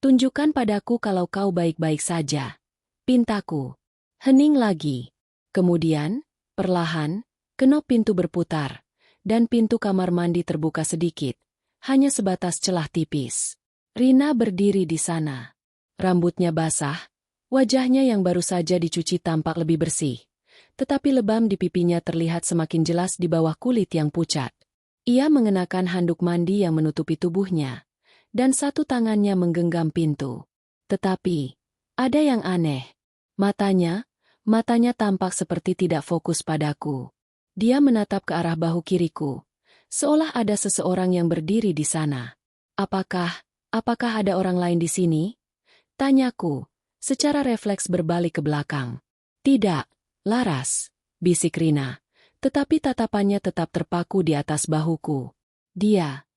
Tunjukkan padaku kalau kau baik-baik saja," pintaku. Hening lagi. Kemudian, perlahan, kenop pintu berputar, dan pintu kamar mandi terbuka sedikit, hanya sebatas celah tipis. Rina berdiri di sana. Rambutnya basah, wajahnya yang baru saja dicuci tampak lebih bersih, tetapi lebam di pipinya terlihat semakin jelas di bawah kulit yang pucat. Ia mengenakan handuk mandi yang menutupi tubuhnya, dan satu tangannya menggenggam pintu. Tetapi, ada yang aneh. Matanya tampak seperti tidak fokus padaku. Dia menatap ke arah bahu kiriku, seolah ada seseorang yang berdiri di sana. Apakah ada orang lain di sini?" tanyaku, secara refleks berbalik ke belakang. "Tidak, Laras," bisik Rina, tetapi tatapannya tetap terpaku di atas bahuku. Dia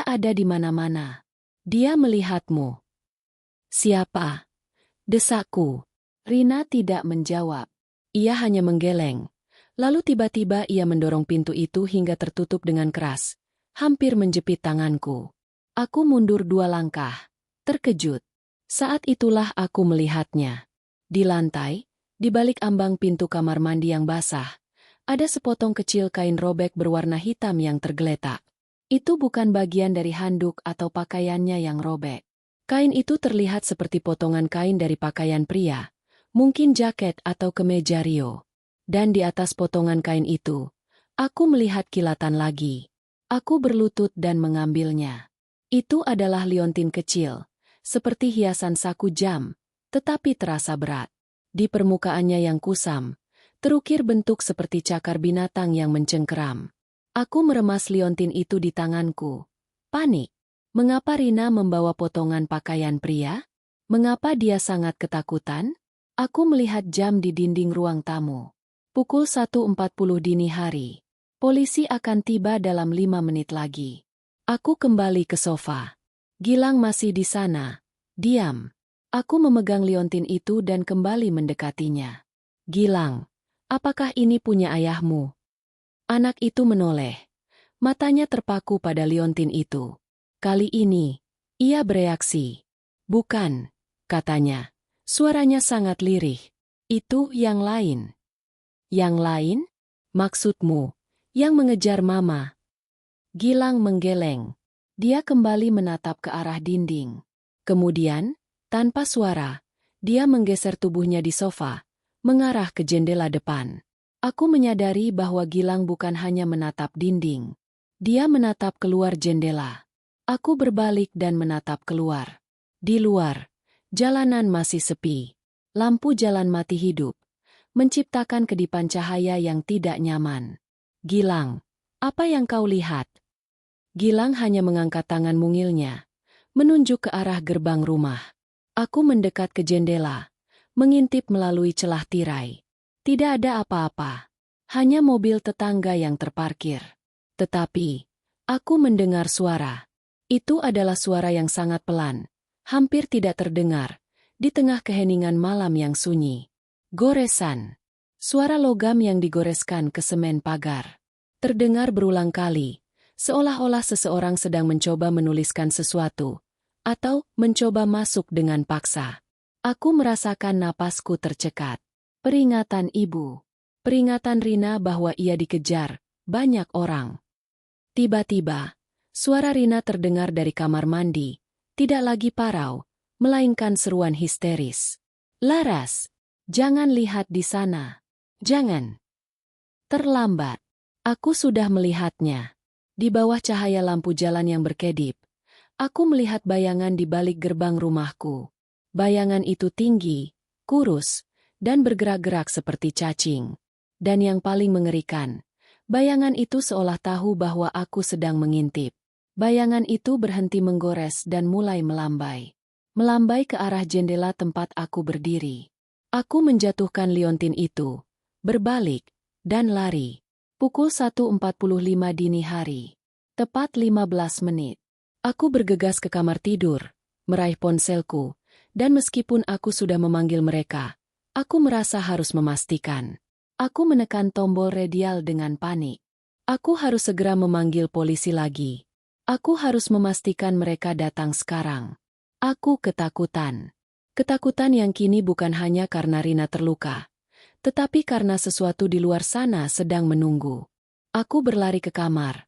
ada di mana-mana. Dia melihatmu." "Siapa?" desakku. Rina tidak menjawab. Ia hanya menggeleng. Lalu tiba-tiba ia mendorong pintu itu hingga tertutup dengan keras, hampir menjepit tanganku. Aku mundur 2 langkah, terkejut. Saat itulah aku melihatnya. Di lantai, di balik ambang pintu kamar mandi yang basah, ada sepotong kecil kain robek berwarna hitam yang tergeletak. Itu bukan bagian dari handuk atau pakaiannya yang robek. Kain itu terlihat seperti potongan kain dari pakaian pria, mungkin jaket atau kemeja Rio. Dan di atas potongan kain itu, aku melihat kilatan lagi. Aku berlutut dan mengambilnya. Itu adalah liontin kecil, seperti hiasan saku jam, tetapi terasa berat. Di permukaannya yang kusam, terukir bentuk seperti cakar binatang yang mencengkeram. Aku meremas liontin itu di tanganku. Panik. Mengapa Rina membawa potongan pakaian pria? Mengapa dia sangat ketakutan? Aku melihat jam di dinding ruang tamu. Pukul 1.40 dini hari. Polisi akan tiba dalam 5 menit lagi. Aku kembali ke sofa. Gilang masih di sana. Diam. Aku memegang liontin itu dan kembali mendekatinya. "Gilang, apakah ini punya ayahmu?" Anak itu menoleh. Matanya terpaku pada liontin itu. Kali ini, ia bereaksi. "Bukan," katanya. Suaranya sangat lirih. "Itu yang lain." "Yang lain? Maksudmu, yang mengejar Mama?" Gilang menggeleng. Dia kembali menatap ke arah dinding. Kemudian, tanpa suara, dia menggeser tubuhnya di sofa, mengarah ke jendela depan. Aku menyadari bahwa Gilang bukan hanya menatap dinding. Dia menatap keluar jendela. Aku berbalik dan menatap keluar. Di luar, jalanan masih sepi. Lampu jalan mati hidup. menciptakan kedipan cahaya yang tidak nyaman. Gilang, apa yang kau lihat? Gilang hanya mengangkat tangan mungilnya, menunjuk ke arah gerbang rumah. Aku mendekat ke jendela, mengintip melalui celah tirai. Tidak ada apa-apa, hanya mobil tetangga yang terparkir. Tetapi, aku mendengar suara. Itu adalah suara yang sangat pelan, hampir tidak terdengar, di tengah keheningan malam yang sunyi. Goresan. Suara logam yang digoreskan ke semen pagar. Terdengar berulang kali, seolah-olah seseorang sedang mencoba menuliskan sesuatu, atau mencoba masuk dengan paksa. Aku merasakan napasku tercekat. Peringatan ibu. Peringatan Rina bahwa ia dikejar banyak orang. Tiba-tiba, suara Rina terdengar dari kamar mandi, tidak lagi parau, melainkan seruan histeris. Laras, jangan lihat di sana. Jangan. Terlambat. Aku sudah melihatnya. Di bawah cahaya lampu jalan yang berkedip, aku melihat bayangan di balik gerbang rumahku. Bayangan itu tinggi, kurus, dan bergerak-gerak seperti cacing. Dan yang paling mengerikan, bayangan itu seolah tahu bahwa aku sedang mengintip. Bayangan itu berhenti menggores dan mulai melambai. Melambai ke arah jendela tempat aku berdiri. Aku menjatuhkan liontin itu, berbalik, dan lari. Pukul 1.45 dini hari. Tepat 15 menit. Aku bergegas ke kamar tidur, meraih ponselku, dan meskipun aku sudah memanggil mereka, aku merasa harus memastikan. Aku menekan tombol radial dengan panik. Aku harus segera memanggil polisi lagi. Aku harus memastikan mereka datang sekarang. Aku ketakutan. Ketakutan yang kini bukan hanya karena Rina terluka, tetapi karena sesuatu di luar sana sedang menunggu. Aku berlari ke kamar.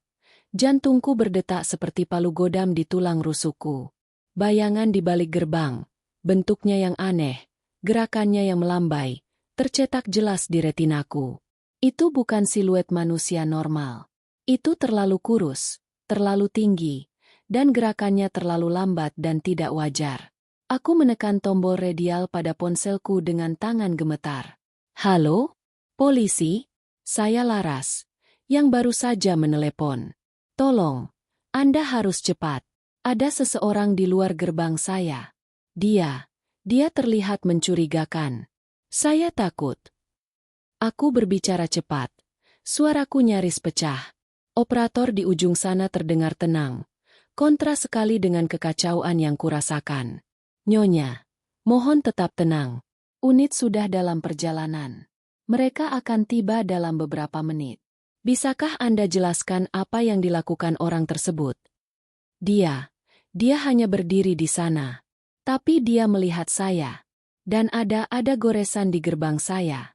Jantungku berdetak seperti palu godam di tulang rusukku. Bayangan di balik gerbang, bentuknya yang aneh, gerakannya yang melambai, tercetak jelas di retinaku. Itu bukan siluet manusia normal. Itu terlalu kurus, terlalu tinggi, dan gerakannya terlalu lambat dan tidak wajar. Aku menekan tombol radial pada ponselku dengan tangan gemetar. Halo? Polisi? Saya Laras, yang baru saja menelepon. Tolong, Anda harus cepat. Ada seseorang di luar gerbang saya. Dia terlihat mencurigakan. Saya takut. Aku berbicara cepat. Suaraku nyaris pecah. Operator di ujung sana terdengar tenang. Kontra sekali dengan kekacauan yang kurasakan. Nyonya, mohon tetap tenang. Unit sudah dalam perjalanan. Mereka akan tiba dalam beberapa menit. Bisakah Anda jelaskan apa yang dilakukan orang tersebut? Dia hanya berdiri di sana. Tapi dia melihat saya. Dan ada goresan di gerbang saya.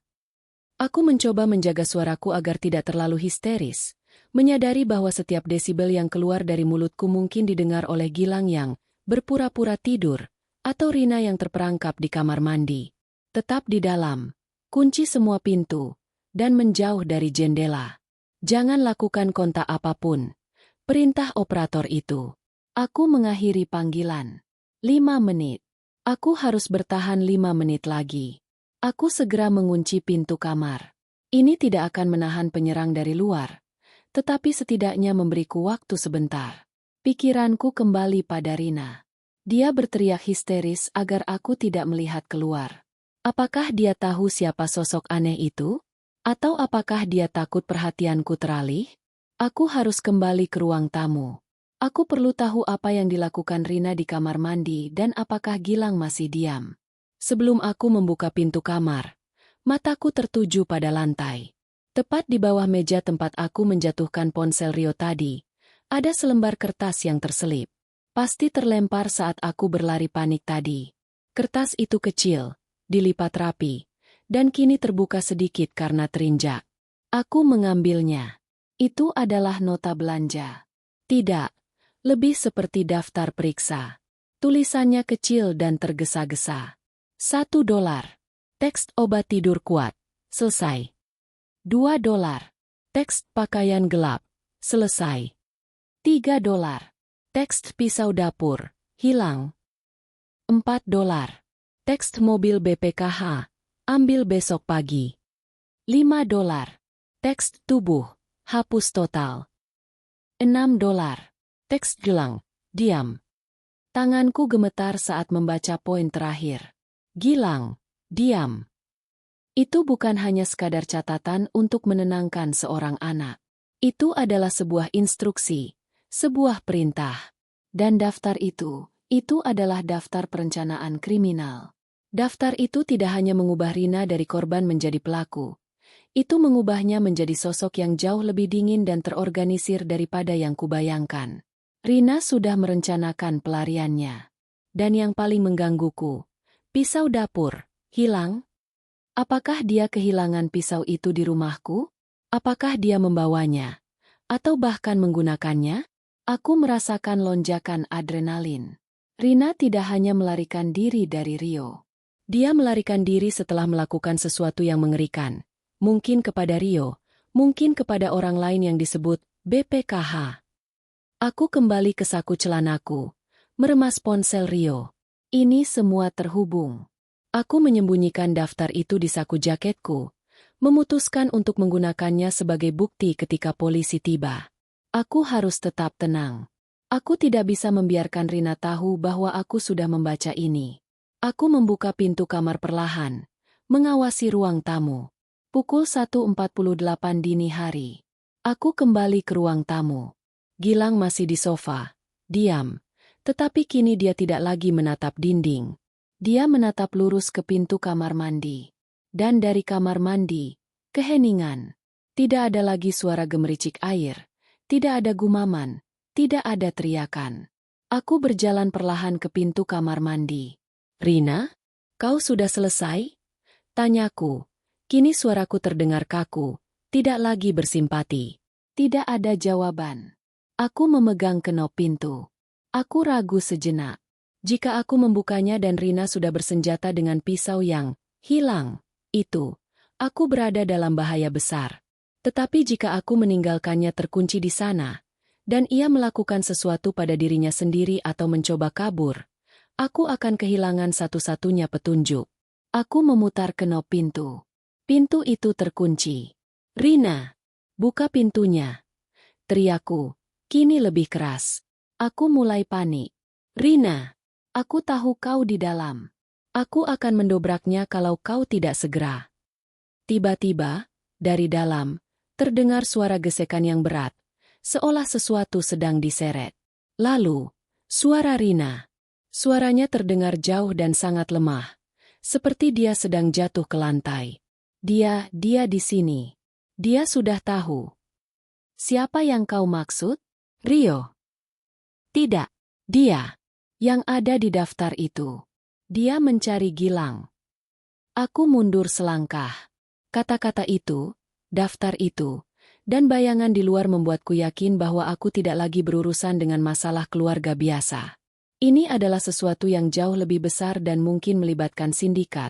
Aku mencoba menjaga suaraku agar tidak terlalu histeris, menyadari bahwa setiap desibel yang keluar dari mulutku mungkin didengar oleh Gilang yang berpura-pura tidur, atau Rina yang terperangkap di kamar mandi. Tetap di dalam, kunci semua pintu, dan menjauh dari jendela. Jangan lakukan kontak apapun. Perintah operator itu. Aku mengakhiri panggilan. 5 menit. Aku harus bertahan 5 menit lagi. Aku segera mengunci pintu kamar. Ini tidak akan menahan penyerang dari luar, tetapi setidaknya memberiku waktu sebentar. Pikiranku kembali pada Rina. Dia berteriak histeris agar aku tidak melihat keluar. Apakah dia tahu siapa sosok aneh itu? Atau apakah dia takut perhatianku teralih? Aku harus kembali ke ruang tamu. Aku perlu tahu apa yang dilakukan Rina di kamar mandi dan apakah Gilang masih diam. Sebelum aku membuka pintu kamar, mataku tertuju pada lantai. Tepat di bawah meja tempat aku menjatuhkan ponsel Rio tadi, ada selembar kertas yang terselip. Pasti terlempar saat aku berlari panik tadi. Kertas itu kecil, dilipat rapi, dan kini terbuka sedikit karena terinjak. Aku mengambilnya. Itu adalah nota belanja. Tidak. Lebih seperti daftar periksa. Tulisannya kecil dan tergesa-gesa. $1. Teks obat tidur kuat. Selesai. $2. Teks pakaian gelap. Selesai. $3. Teks pisau dapur. Hilang. $4. Teks mobil BPKH. Ambil besok pagi. $5. Teks tubuh, hapus total. $6. Teks Gilang, diam. Tanganku gemetar saat membaca poin terakhir. Gilang, diam. Itu bukan hanya sekadar catatan untuk menenangkan seorang anak. Itu adalah sebuah instruksi, sebuah perintah. Dan daftar itu adalah daftar perencanaan kriminal. Daftar itu tidak hanya mengubah Rina dari korban menjadi pelaku. Itu mengubahnya menjadi sosok yang jauh lebih dingin dan terorganisir daripada yang kubayangkan. Rina sudah merencanakan pelariannya. Dan yang paling menggangguku, pisau dapur, hilang? Apakah dia kehilangan pisau itu di rumahku? Apakah dia membawanya? Atau bahkan menggunakannya? Aku merasakan lonjakan adrenalin. Rina tidak hanya melarikan diri dari Rio. Dia melarikan diri setelah melakukan sesuatu yang mengerikan. Mungkin kepada Rio, mungkin kepada orang lain yang disebut BPKH. Aku kembali ke saku celanaku, meremas ponsel Rio. Ini semua terhubung. Aku menyembunyikan daftar itu di saku jaketku, memutuskan untuk menggunakannya sebagai bukti ketika polisi tiba. Aku harus tetap tenang. Aku tidak bisa membiarkan Rina tahu bahwa aku sudah membaca ini. Aku membuka pintu kamar perlahan, mengawasi ruang tamu. Pukul 1.48 dini hari. Aku kembali ke ruang tamu. Gilang masih di sofa, diam. Tetapi kini dia tidak lagi menatap dinding. Dia menatap lurus ke pintu kamar mandi. Dan dari kamar mandi, keheningan. Tidak ada lagi suara gemericik air. Tidak ada gumaman, tidak ada teriakan. Aku berjalan perlahan ke pintu kamar mandi. Rina, kau sudah selesai? Tanyaku. Kini suaraku terdengar kaku, tidak lagi bersimpati. Tidak ada jawaban. Aku memegang kenop pintu. Aku ragu sejenak. Jika aku membukanya dan Rina sudah bersenjata dengan pisau yang hilang, aku berada dalam bahaya besar. Tetapi jika aku meninggalkannya terkunci di sana, dan ia melakukan sesuatu pada dirinya sendiri atau mencoba kabur, aku akan kehilangan satu-satunya petunjuk. Aku memutar kenop pintu. Pintu itu terkunci. Rina, buka pintunya. Teriakku, kini lebih keras. Aku mulai panik. Rina, aku tahu kau di dalam. Aku akan mendobraknya kalau kau tidak segera. Tiba-tiba, dari dalam, terdengar suara gesekan yang berat, seolah sesuatu sedang diseret. Lalu, suara Rina. Suaranya terdengar jauh dan sangat lemah, seperti dia sedang jatuh ke lantai. Dia di sini. Dia sudah tahu. Siapa yang kau maksud? Rio. Tidak, dia. Yang ada di daftar itu. Dia mencari Gilang. Aku mundur selangkah. Kata-kata itu, daftar itu, dan bayangan di luar membuatku yakin bahwa aku tidak lagi berurusan dengan masalah keluarga biasa. Ini adalah sesuatu yang jauh lebih besar dan mungkin melibatkan sindikat,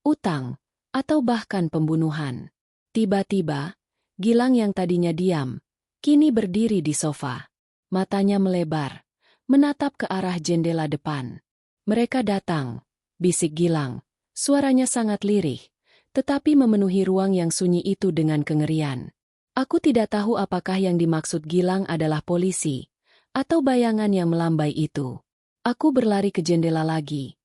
utang, atau bahkan pembunuhan. Tiba-tiba, Gilang yang tadinya diam, kini berdiri di sofa. Matanya melebar, menatap ke arah jendela depan. Mereka datang, bisik Gilang. Suaranya sangat lirih, tetapi memenuhi ruang yang sunyi itu dengan kengerian. Aku tidak tahu apakah yang dimaksud Gilang adalah polisi, atau bayangan yang melambai itu. Aku berlari ke jendela lagi.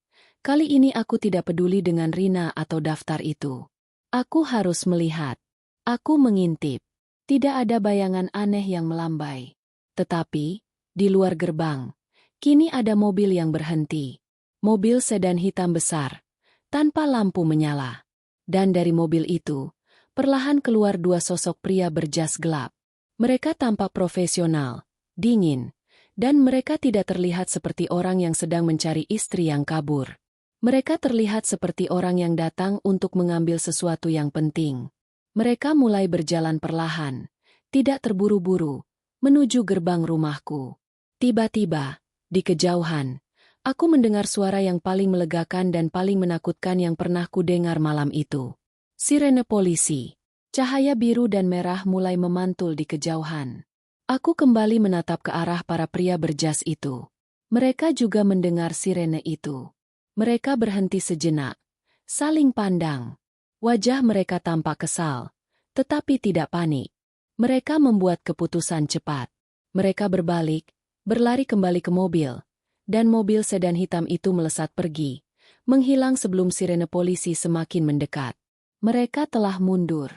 Kali ini aku tidak peduli dengan Rina atau daftar itu. Aku harus melihat. Aku mengintip. Tidak ada bayangan aneh yang melambai. Tetapi, di luar gerbang, kini ada mobil yang berhenti. Mobil sedan hitam besar, tanpa lampu menyala. Dan dari mobil itu, perlahan keluar dua sosok pria berjas gelap. Mereka tampak profesional, dingin, dan mereka tidak terlihat seperti orang yang sedang mencari istri yang kabur. Mereka terlihat seperti orang yang datang untuk mengambil sesuatu yang penting. Mereka mulai berjalan perlahan, tidak terburu-buru, menuju gerbang rumahku. Tiba-tiba, di kejauhan, aku mendengar suara yang paling melegakan dan paling menakutkan yang pernah kudengar malam itu. Sirene polisi. Cahaya biru dan merah mulai memantul di kejauhan. Aku kembali menatap ke arah para pria berjas itu. Mereka juga mendengar sirene itu. Mereka berhenti sejenak, saling pandang. Wajah mereka tampak kesal, tetapi tidak panik. Mereka membuat keputusan cepat. Mereka berbalik, berlari kembali ke mobil, dan mobil sedan hitam itu melesat pergi, menghilang sebelum sirene polisi semakin mendekat. Mereka telah mundur.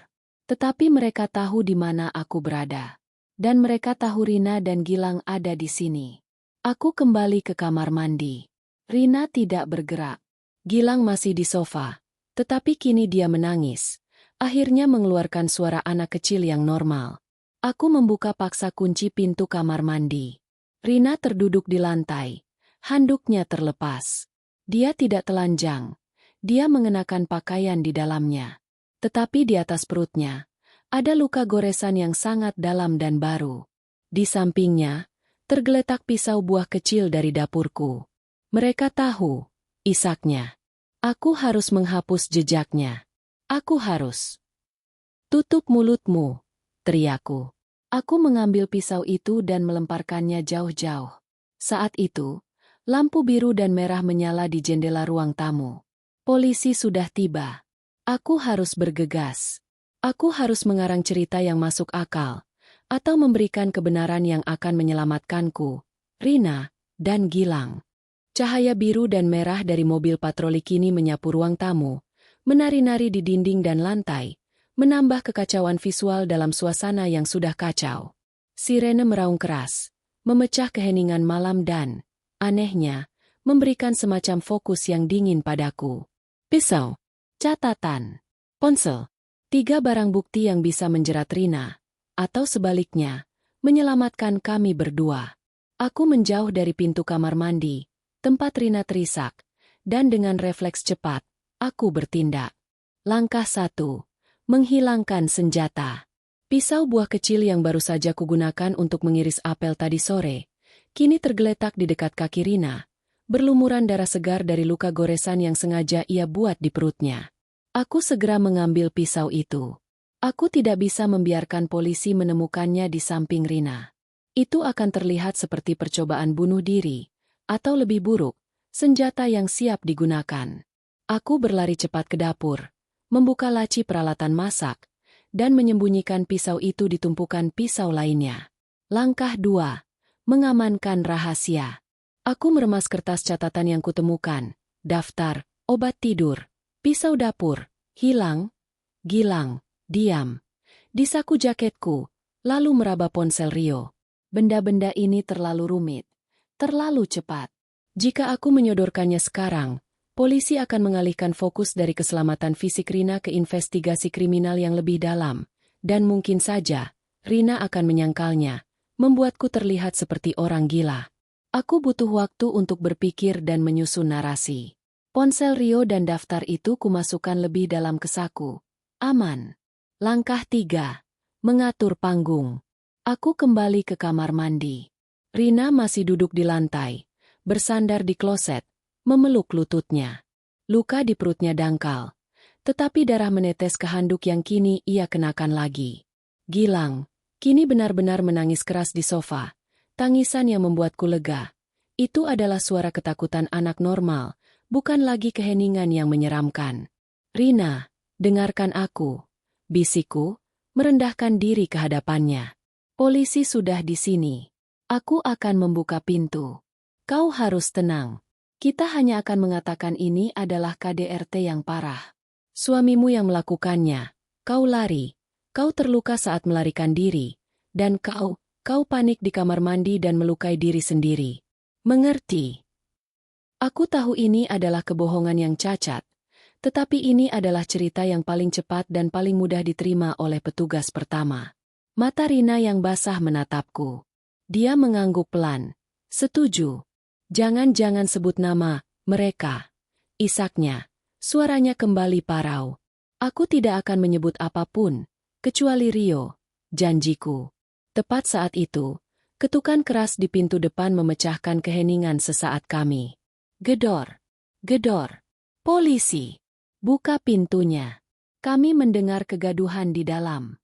Tetapi mereka tahu di mana aku berada. Dan mereka tahu Rina dan Gilang ada di sini. Aku kembali ke kamar mandi. Rina tidak bergerak. Gilang masih di sofa, tetapi kini dia menangis. Akhirnya mengeluarkan suara anak kecil yang normal. Aku membuka paksa kunci pintu kamar mandi. Rina terduduk di lantai. Handuknya terlepas. Dia tidak telanjang. Dia mengenakan pakaian di dalamnya. Tetapi di atas perutnya, ada luka goresan yang sangat dalam dan baru. Di sampingnya, tergeletak pisau buah kecil dari dapurku. Mereka tahu, isaknya. Aku harus menghapus jejaknya. Aku harus. Tutup mulutmu, teriakku. Aku mengambil pisau itu dan melemparkannya jauh-jauh. Saat itu, lampu biru dan merah menyala di jendela ruang tamu. Polisi sudah tiba. Aku harus bergegas. Aku harus mengarang cerita yang masuk akal, atau memberikan kebenaran yang akan menyelamatkanku, Rina, dan Gilang. Cahaya biru dan merah dari mobil patroli kini menyapu ruang tamu, menari-nari di dinding dan lantai, menambah kekacauan visual dalam suasana yang sudah kacau. Sirene meraung keras, memecah keheningan malam dan, anehnya, memberikan semacam fokus yang dingin padaku. Pisau, catatan, ponsel, 3 barang bukti yang bisa menjerat Rina, atau sebaliknya, menyelamatkan kami berdua. Aku menjauh dari pintu kamar mandi, tempat Rina terisak, dan dengan refleks cepat, aku bertindak. Langkah 1. Menghilangkan senjata. Pisau buah kecil yang baru saja kugunakan untuk mengiris apel tadi sore, kini tergeletak di dekat kaki Rina, berlumuran darah segar dari luka goresan yang sengaja ia buat di perutnya. Aku segera mengambil pisau itu. Aku tidak bisa membiarkan polisi menemukannya di samping Rina. Itu akan terlihat seperti percobaan bunuh diri, atau lebih buruk, senjata yang siap digunakan. Aku berlari cepat ke dapur, membuka laci peralatan masak, dan menyembunyikan pisau itu di tumpukan pisau lainnya. Langkah 2. Mengamankan rahasia. Aku meremas kertas catatan yang kutemukan, daftar, obat tidur, pisau dapur, hilang, Gilang, diam, di saku jaketku, lalu meraba ponsel Rio. Benda-benda ini terlalu rumit, terlalu cepat. Jika aku menyodorkannya sekarang, polisi akan mengalihkan fokus dari keselamatan fisik Rina ke investigasi kriminal yang lebih dalam, dan mungkin saja, Rina akan menyangkalnya, membuatku terlihat seperti orang gila. Aku butuh waktu untuk berpikir dan menyusun narasi. Ponsel Rio dan daftar itu kumasukkan lebih dalam ke saku. Aman. Langkah 3. Mengatur panggung. Aku kembali ke kamar mandi. Rina masih duduk di lantai, bersandar di kloset, memeluk lututnya. Luka di perutnya dangkal, tetapi darah menetes ke handuk yang kini ia kenakan lagi. Gilang, kini benar-benar menangis keras di sofa. Tangisan yang membuatku lega. Itu adalah suara ketakutan anak normal, bukan lagi keheningan yang menyeramkan. Rina, dengarkan aku, bisikku, merendahkan diri ke hadapannya. Polisi sudah di sini. Aku akan membuka pintu. Kau harus tenang. Kita hanya akan mengatakan ini adalah KDRT yang parah. Suamimu yang melakukannya. Kau lari. Kau terluka saat melarikan diri. Dan kau panik di kamar mandi dan melukai diri sendiri. Mengerti? Aku tahu ini adalah kebohongan yang cacat. Tetapi ini adalah cerita yang paling cepat dan paling mudah diterima oleh petugas pertama. Mata Rina yang basah menatapku. Dia mengangguk pelan. Setuju. Jangan sebut nama, mereka. Isaknya. Suaranya kembali parau. Aku tidak akan menyebut apapun, kecuali Rio. Janjiku. Tepat saat itu, ketukan keras di pintu depan memecahkan keheningan sesaat kami. Gedor. Gedor. Polisi. Buka pintunya. Kami mendengar kegaduhan di dalam.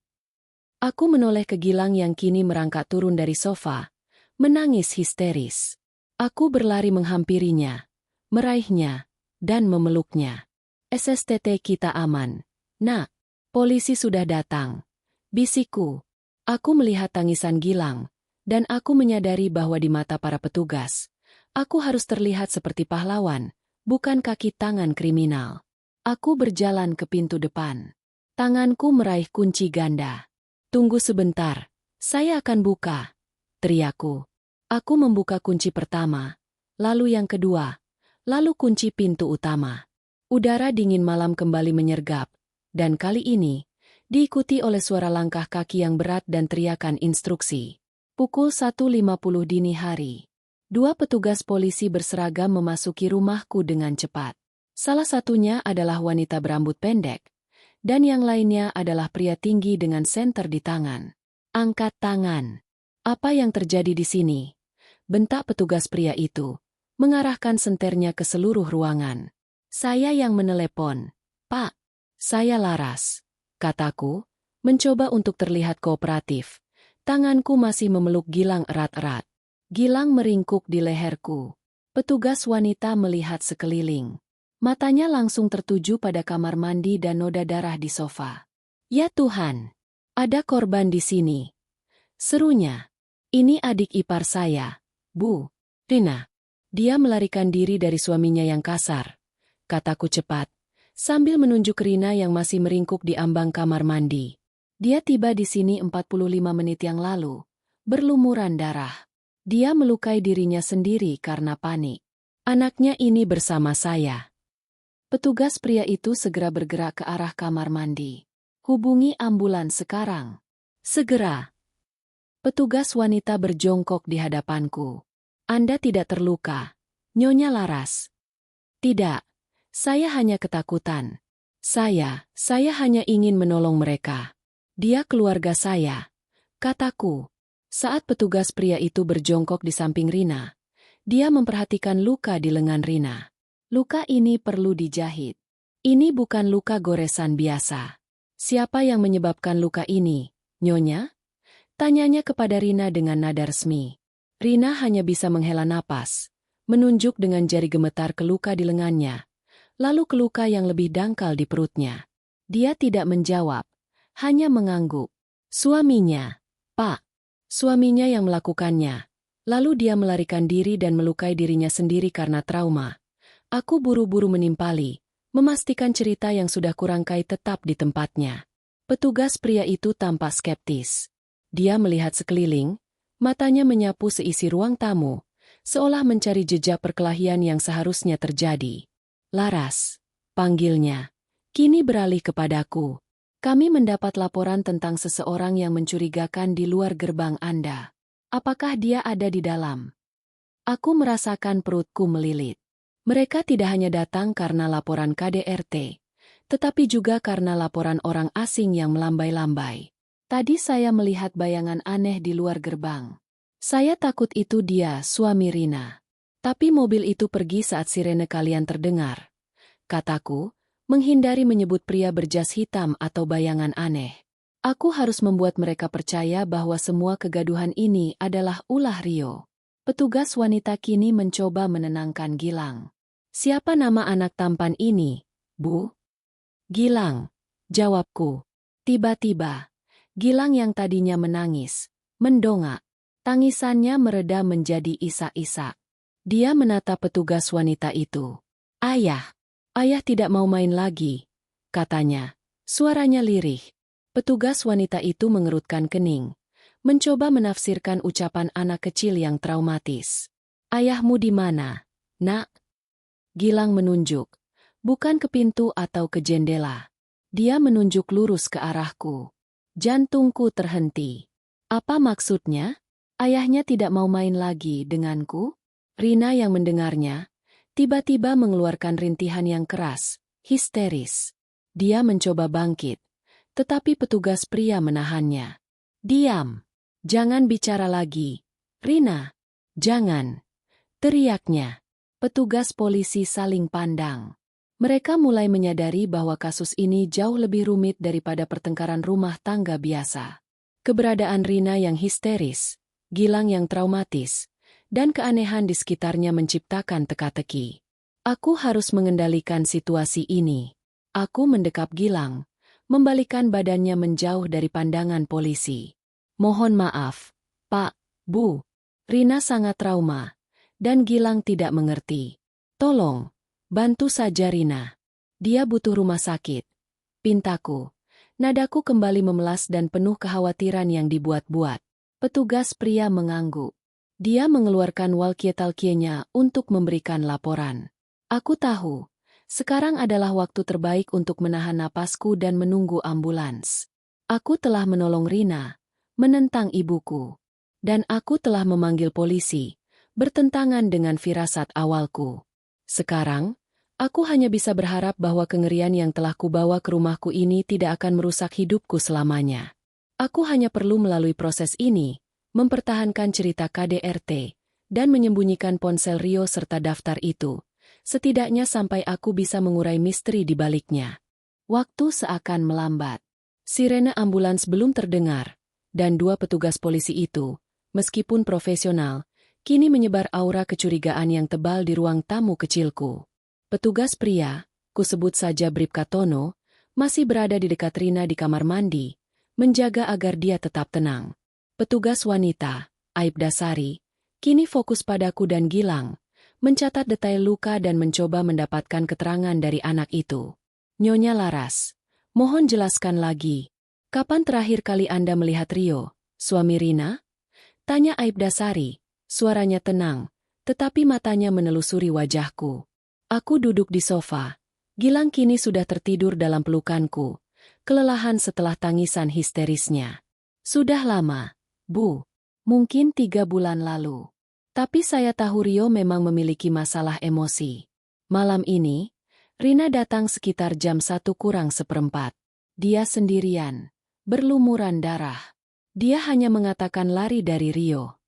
Aku menoleh ke Gilang yang kini merangkak turun dari sofa, menangis histeris. Aku berlari menghampirinya, meraihnya, dan memeluknya. SSTT kita aman. Nak, polisi sudah datang. Bisikku. Aku melihat tangisan Gilang, dan aku menyadari bahwa di mata para petugas, aku harus terlihat seperti pahlawan, bukan kaki tangan kriminal. Aku berjalan ke pintu depan. Tanganku meraih kunci ganda. Tunggu sebentar, saya akan buka, teriakku. Aku membuka kunci pertama, lalu yang kedua, lalu kunci pintu utama. Udara dingin malam kembali menyergap, dan kali ini, diikuti oleh suara langkah kaki yang berat dan teriakan instruksi. Pukul 1.50 dini hari. 2 petugas polisi berseragam memasuki rumahku dengan cepat. Salah satunya adalah wanita berambut pendek, dan yang lainnya adalah pria tinggi dengan senter di tangan. Angkat tangan. Apa yang terjadi di sini? Bentak petugas pria itu, mengarahkan senternya ke seluruh ruangan. Saya yang menelepon. Pak, saya Laras, kataku, mencoba untuk terlihat kooperatif. Tanganku masih memeluk Gilang erat-erat. Gilang meringkuk di leherku. Petugas wanita melihat sekeliling. Matanya langsung tertuju pada kamar mandi dan noda darah di sofa. Ya Tuhan, ada korban di sini. Serunya. Ini adik ipar saya, Bu. Rina. Dia melarikan diri dari suaminya yang kasar, kataku cepat, sambil menunjuk Rina yang masih meringkuk di ambang kamar mandi. Dia tiba di sini 45 menit yang lalu, berlumuran darah. Dia melukai dirinya sendiri karena panik. Anaknya ini bersama saya. Petugas pria itu segera bergerak ke arah kamar mandi. Hubungi ambulans sekarang. Segera. Petugas wanita berjongkok di hadapanku. Anda tidak terluka, Nyonya Laras. Tidak, saya hanya ketakutan. Saya hanya ingin menolong mereka. Dia keluarga saya, kataku. Saat petugas pria itu berjongkok di samping Rina, dia memperhatikan luka di lengan Rina. Luka ini perlu dijahit. Ini bukan luka goresan biasa. Siapa yang menyebabkan luka ini, Nyonya? Tanyanya kepada Rina dengan nada resmi. Rina hanya bisa menghela napas, menunjuk dengan jari gemetar ke luka di lengannya, lalu ke luka yang lebih dangkal di perutnya. Dia tidak menjawab, hanya mengangguk. Suaminya, Pak. Suaminya yang melakukannya. Lalu dia melarikan diri dan melukai dirinya sendiri karena trauma. Aku buru-buru menimpali, memastikan cerita yang sudah kurangkai tetap di tempatnya. Petugas pria itu tampak skeptis. Dia melihat sekeliling, matanya menyapu seisi ruang tamu, seolah mencari jejak perkelahian yang seharusnya terjadi. Laras, panggilnya. Kini beralih kepadaku. Kami mendapat laporan tentang seseorang yang mencurigakan di luar gerbang Anda. Apakah dia ada di dalam? Aku merasakan perutku melilit. Mereka tidak hanya datang karena laporan KDRT, tetapi juga karena laporan orang asing yang melambai-lambai. Tadi saya melihat bayangan aneh di luar gerbang. Saya takut itu dia, suami Rina. Tapi mobil itu pergi saat sirene kalian terdengar. Kataku, menghindari menyebut pria berjas hitam atau bayangan aneh. Aku harus membuat mereka percaya bahwa semua kegaduhan ini adalah ulah Rio. Petugas wanita kini mencoba menenangkan Gilang. Siapa nama anak tampan ini, Bu? Gilang, jawabku. Tiba-tiba, Gilang yang tadinya menangis, mendongak. Tangisannya mereda menjadi isak-isak. Dia menatap petugas wanita itu. Ayah tidak mau main lagi, katanya. Suaranya lirih. Petugas wanita itu mengerutkan kening, mencoba menafsirkan ucapan anak kecil yang traumatis. Ayahmu di mana, Nak? Gilang menunjuk, bukan ke pintu atau ke jendela. Dia menunjuk lurus ke arahku. Jantungku terhenti. Apa maksudnya? Ayahnya tidak mau main lagi denganku? Rina yang mendengarnya, tiba-tiba mengeluarkan rintihan yang keras, histeris. Dia mencoba bangkit, tetapi petugas pria menahannya. Diam. Jangan bicara lagi. Rina, jangan. Teriaknya. Petugas polisi saling pandang. Mereka mulai menyadari bahwa kasus ini jauh lebih rumit daripada pertengkaran rumah tangga biasa. Keberadaan Rina yang histeris, Gilang yang traumatis, dan keanehan di sekitarnya menciptakan teka-teki. Aku harus mengendalikan situasi ini. Aku mendekap Gilang, membalikan badannya menjauh dari pandangan polisi. Mohon maaf, Pak, Bu. Rina sangat trauma, dan Gilang tidak mengerti. Tolong, bantu saja Rina. Dia butuh rumah sakit. Pintaku. Nadaku kembali memelas dan penuh kekhawatiran yang dibuat-buat. Petugas pria mengangguk. Dia mengeluarkan walkie-talkie-nya untuk memberikan laporan. Aku tahu, sekarang adalah waktu terbaik untuk menahan napasku dan menunggu ambulans. Aku telah menolong Rina, menentang ibuku. Dan aku telah memanggil polisi, bertentangan dengan firasat awalku. Sekarang, aku hanya bisa berharap bahwa kengerian yang telah kubawa ke rumahku ini tidak akan merusak hidupku selamanya. Aku hanya perlu melalui proses ini, mempertahankan cerita KDRT, dan menyembunyikan ponsel Rio serta daftar itu, setidaknya sampai aku bisa mengurai misteri di baliknya. Waktu seakan melambat. Sirene ambulans belum terdengar, dan dua petugas polisi itu, meskipun profesional, kini menyebar aura kecurigaan yang tebal di ruang tamu kecilku. Petugas pria, kusebut saja Bribka Tono, masih berada di dekat Rina di kamar mandi, menjaga agar dia tetap tenang. Petugas wanita, Aibda Sari, kini fokus padaku dan Gilang, mencatat detail luka dan mencoba mendapatkan keterangan dari anak itu. Nyonya Laras, mohon jelaskan lagi, kapan terakhir kali Anda melihat Rio, suami Rina? Tanya Aibda Sari, suaranya tenang, tetapi matanya menelusuri wajahku. Aku duduk di sofa. Gilang kini sudah tertidur dalam pelukanku, kelelahan setelah tangisan histerisnya. Sudah lama, Bu. Mungkin 3 bulan lalu. Tapi saya tahu Rio memang memiliki masalah emosi. Malam ini, Rina datang sekitar jam 1:45. Dia sendirian, berlumuran darah. Dia hanya mengatakan lari dari Rio.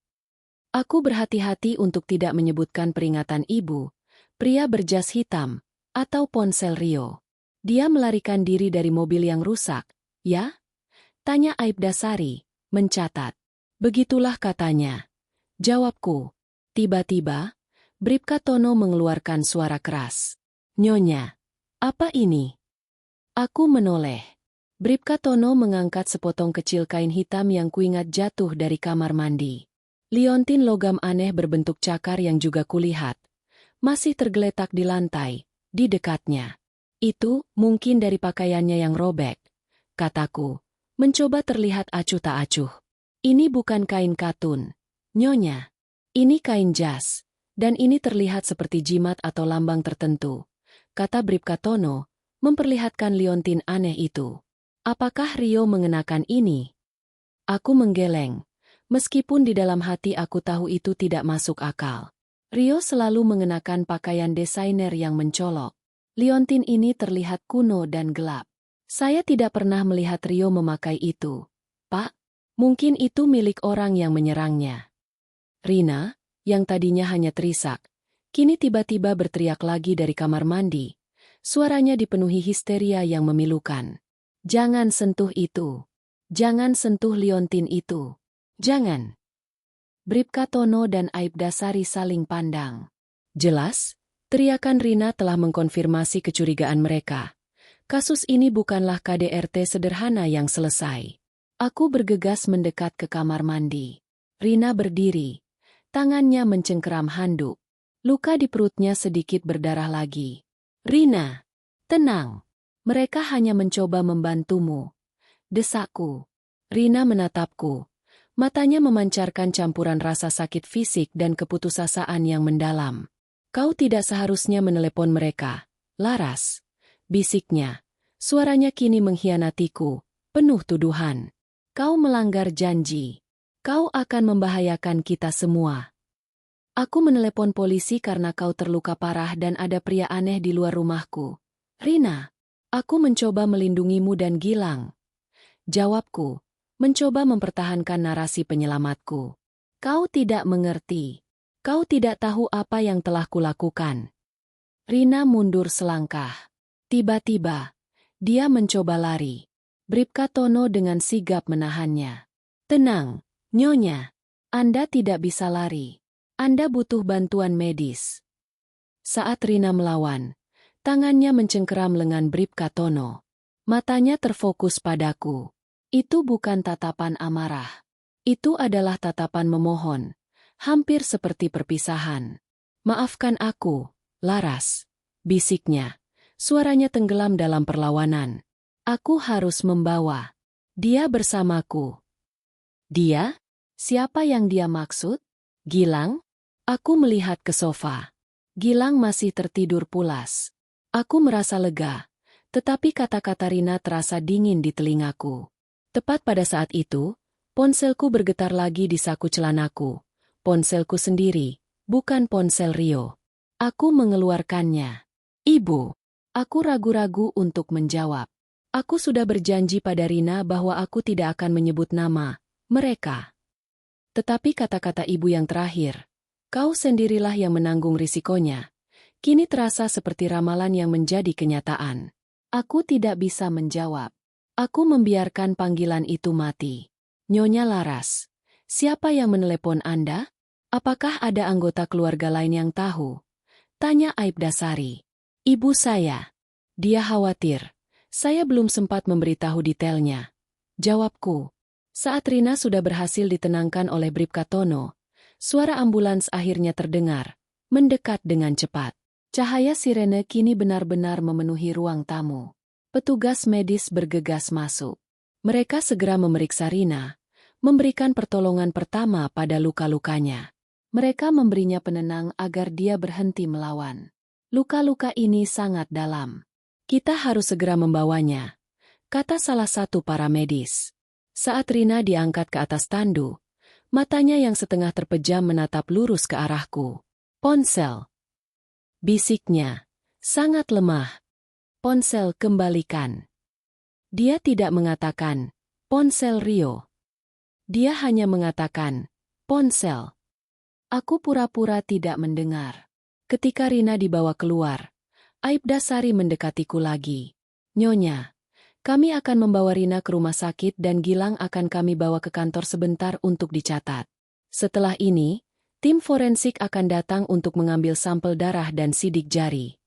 Aku berhati-hati untuk tidak menyebutkan peringatan ibu, pria berjas hitam, atau ponsel Rio. Dia melarikan diri dari mobil yang rusak, ya? Tanya Aibda Sari, mencatat. Begitulah katanya. Jawabku. Tiba-tiba, Bribka Tono mengeluarkan suara keras. Nyonya, apa ini? Aku menoleh. Bribka Tono mengangkat sepotong kecil kain hitam yang kuingat jatuh dari kamar mandi. Liontin logam aneh berbentuk cakar yang juga kulihat, masih tergeletak di lantai, di dekatnya. Itu mungkin dari pakaiannya yang robek, kataku, mencoba terlihat acuh tak acuh. Ini bukan kain katun, Nyonya. Ini kain jas, dan ini terlihat seperti jimat atau lambang tertentu, kata Bribka Tono, memperlihatkan liontin aneh itu. Apakah Rio mengenakan ini? Aku menggeleng, meskipun di dalam hati aku tahu itu tidak masuk akal. Rio selalu mengenakan pakaian desainer yang mencolok. Liontin ini terlihat kuno dan gelap. Saya tidak pernah melihat Rio memakai itu. Pak, mungkin itu milik orang yang menyerangnya. Rina, yang tadinya hanya terisak, kini tiba-tiba berteriak lagi dari kamar mandi. Suaranya dipenuhi histeria yang memilukan. Jangan sentuh itu. Jangan sentuh liontin itu. Jangan. Bribka Tono dan Aibda Sari saling pandang. Jelas, teriakan Rina telah mengkonfirmasi kecurigaan mereka. Kasus ini bukanlah KDRT sederhana yang selesai. Aku bergegas mendekat ke kamar mandi. Rina berdiri. Tangannya mencengkeram handuk. Luka di perutnya sedikit berdarah lagi. Rina, tenang. Mereka hanya mencoba membantumu. Desakku. Rina menatapku. Matanya memancarkan campuran rasa sakit fisik dan keputusasaan yang mendalam. Kau tidak seharusnya menelepon mereka, Laras. Bisiknya. Suaranya kini mengkhianatiku, penuh tuduhan. Kau melanggar janji. Kau akan membahayakan kita semua. Aku menelepon polisi karena kau terluka parah dan ada pria aneh di luar rumahku. Rina, aku mencoba melindungimu dan Gilang. Jawabku. Mencoba mempertahankan narasi penyelamatku. Kau tidak mengerti. Kau tidak tahu apa yang telah kulakukan. Rina mundur selangkah. Tiba-tiba, dia mencoba lari. Bribka Tono dengan sigap menahannya. Tenang, Nyonya. Anda tidak bisa lari. Anda butuh bantuan medis. Saat Rina melawan, tangannya mencengkeram lengan Bribka Tono. Matanya terfokus padaku. Itu bukan tatapan amarah. Itu adalah tatapan memohon, hampir seperti perpisahan. Maafkan aku, Laras, bisiknya. Suaranya tenggelam dalam perlawanan. Aku harus membawa dia bersamaku. Dia? Siapa yang dia maksud? Gilang? Aku melihat ke sofa. Gilang masih tertidur pulas. Aku merasa lega, tetapi kata-kata Rina terasa dingin di telingaku. Tepat pada saat itu, ponselku bergetar lagi di saku celanaku. Ponselku sendiri, bukan ponsel Rio. Aku mengeluarkannya. Ibu. Aku ragu-ragu untuk menjawab. Aku sudah berjanji pada Rina bahwa aku tidak akan menyebut nama mereka. Tetapi kata-kata ibu yang terakhir, kau sendirilah yang menanggung risikonya, kini terasa seperti ramalan yang menjadi kenyataan. Aku tidak bisa menjawab. Aku membiarkan panggilan itu mati. Nyonya Laras, siapa yang menelepon Anda? Apakah ada anggota keluarga lain yang tahu? Tanya Aibda Sari. Ibu saya. Dia khawatir. Saya belum sempat memberitahu detailnya. Jawabku. Saat Rina sudah berhasil ditenangkan oleh Bribka Tono, suara ambulans akhirnya terdengar, mendekat dengan cepat. Cahaya sirene kini benar-benar memenuhi ruang tamu. Petugas medis bergegas masuk. Mereka segera memeriksa Rina, memberikan pertolongan pertama pada luka-lukanya. Mereka memberinya penenang agar dia berhenti melawan. Luka-luka ini sangat dalam. Kita harus segera membawanya, kata salah satu para medis. Saat Rina diangkat ke atas tandu, matanya yang setengah terpejam menatap lurus ke arahku. Ponsel. Bisiknya. Sangat lemah. Ponsel kembalikan. Dia tidak mengatakan, ponsel Rio. Dia hanya mengatakan, ponsel. Aku pura-pura tidak mendengar. Ketika Rina dibawa keluar, Aibda Sari mendekatiku lagi. Nyonya, kami akan membawa Rina ke rumah sakit dan Gilang akan kami bawa ke kantor sebentar untuk dicatat. Setelah ini, tim forensik akan datang untuk mengambil sampel darah dan sidik jari.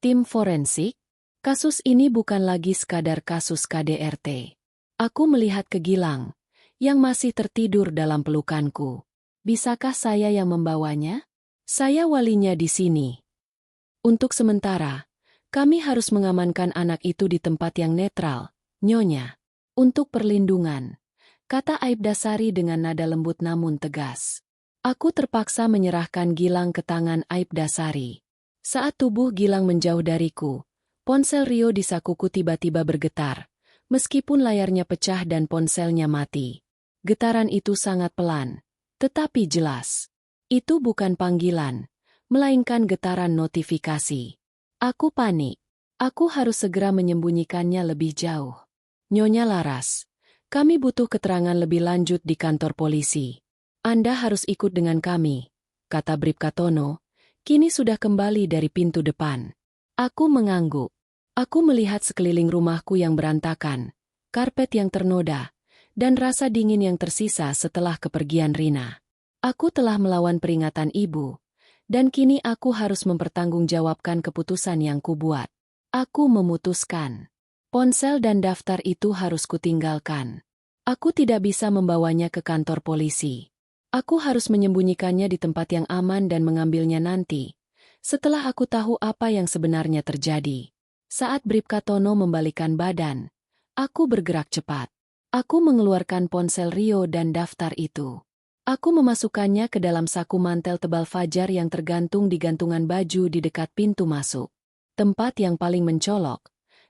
Tim forensik? Kasus ini bukan lagi sekadar kasus KDRT. Aku melihat ke Gilang, yang masih tertidur dalam pelukanku. Bisakah saya yang membawanya? Saya walinya di sini. Untuk sementara, kami harus mengamankan anak itu di tempat yang netral, Nyonya. Untuk perlindungan, kata Aibda Sari dengan nada lembut namun tegas. Aku terpaksa menyerahkan Gilang ke tangan Aibda Sari. Saat tubuh Gilang menjauh dariku, ponsel Rio di sakuku tiba-tiba bergetar, meskipun layarnya pecah dan ponselnya mati. Getaran itu sangat pelan, tetapi jelas. Itu bukan panggilan, melainkan getaran notifikasi. Aku panik. Aku harus segera menyembunyikannya lebih jauh. Nyonya Laras, kami butuh keterangan lebih lanjut di kantor polisi. Anda harus ikut dengan kami, kata Bribka Tono, kini sudah kembali dari pintu depan. Aku mengangguk. Aku melihat sekeliling rumahku yang berantakan, karpet yang ternoda, dan rasa dingin yang tersisa setelah kepergian Rina. Aku telah melawan peringatan ibu, dan kini aku harus mempertanggungjawabkan keputusan yang kubuat. Aku memutuskan. Ponsel dan daftar itu harus kutinggalkan. Aku tidak bisa membawanya ke kantor polisi. Aku harus menyembunyikannya di tempat yang aman dan mengambilnya nanti, setelah aku tahu apa yang sebenarnya terjadi. Saat Bribka Tono membalikan badan, aku bergerak cepat. Aku mengeluarkan ponsel Rio dan daftar itu. Aku memasukkannya ke dalam saku mantel tebal fajar yang tergantung di gantungan baju di dekat pintu masuk. Tempat yang paling mencolok,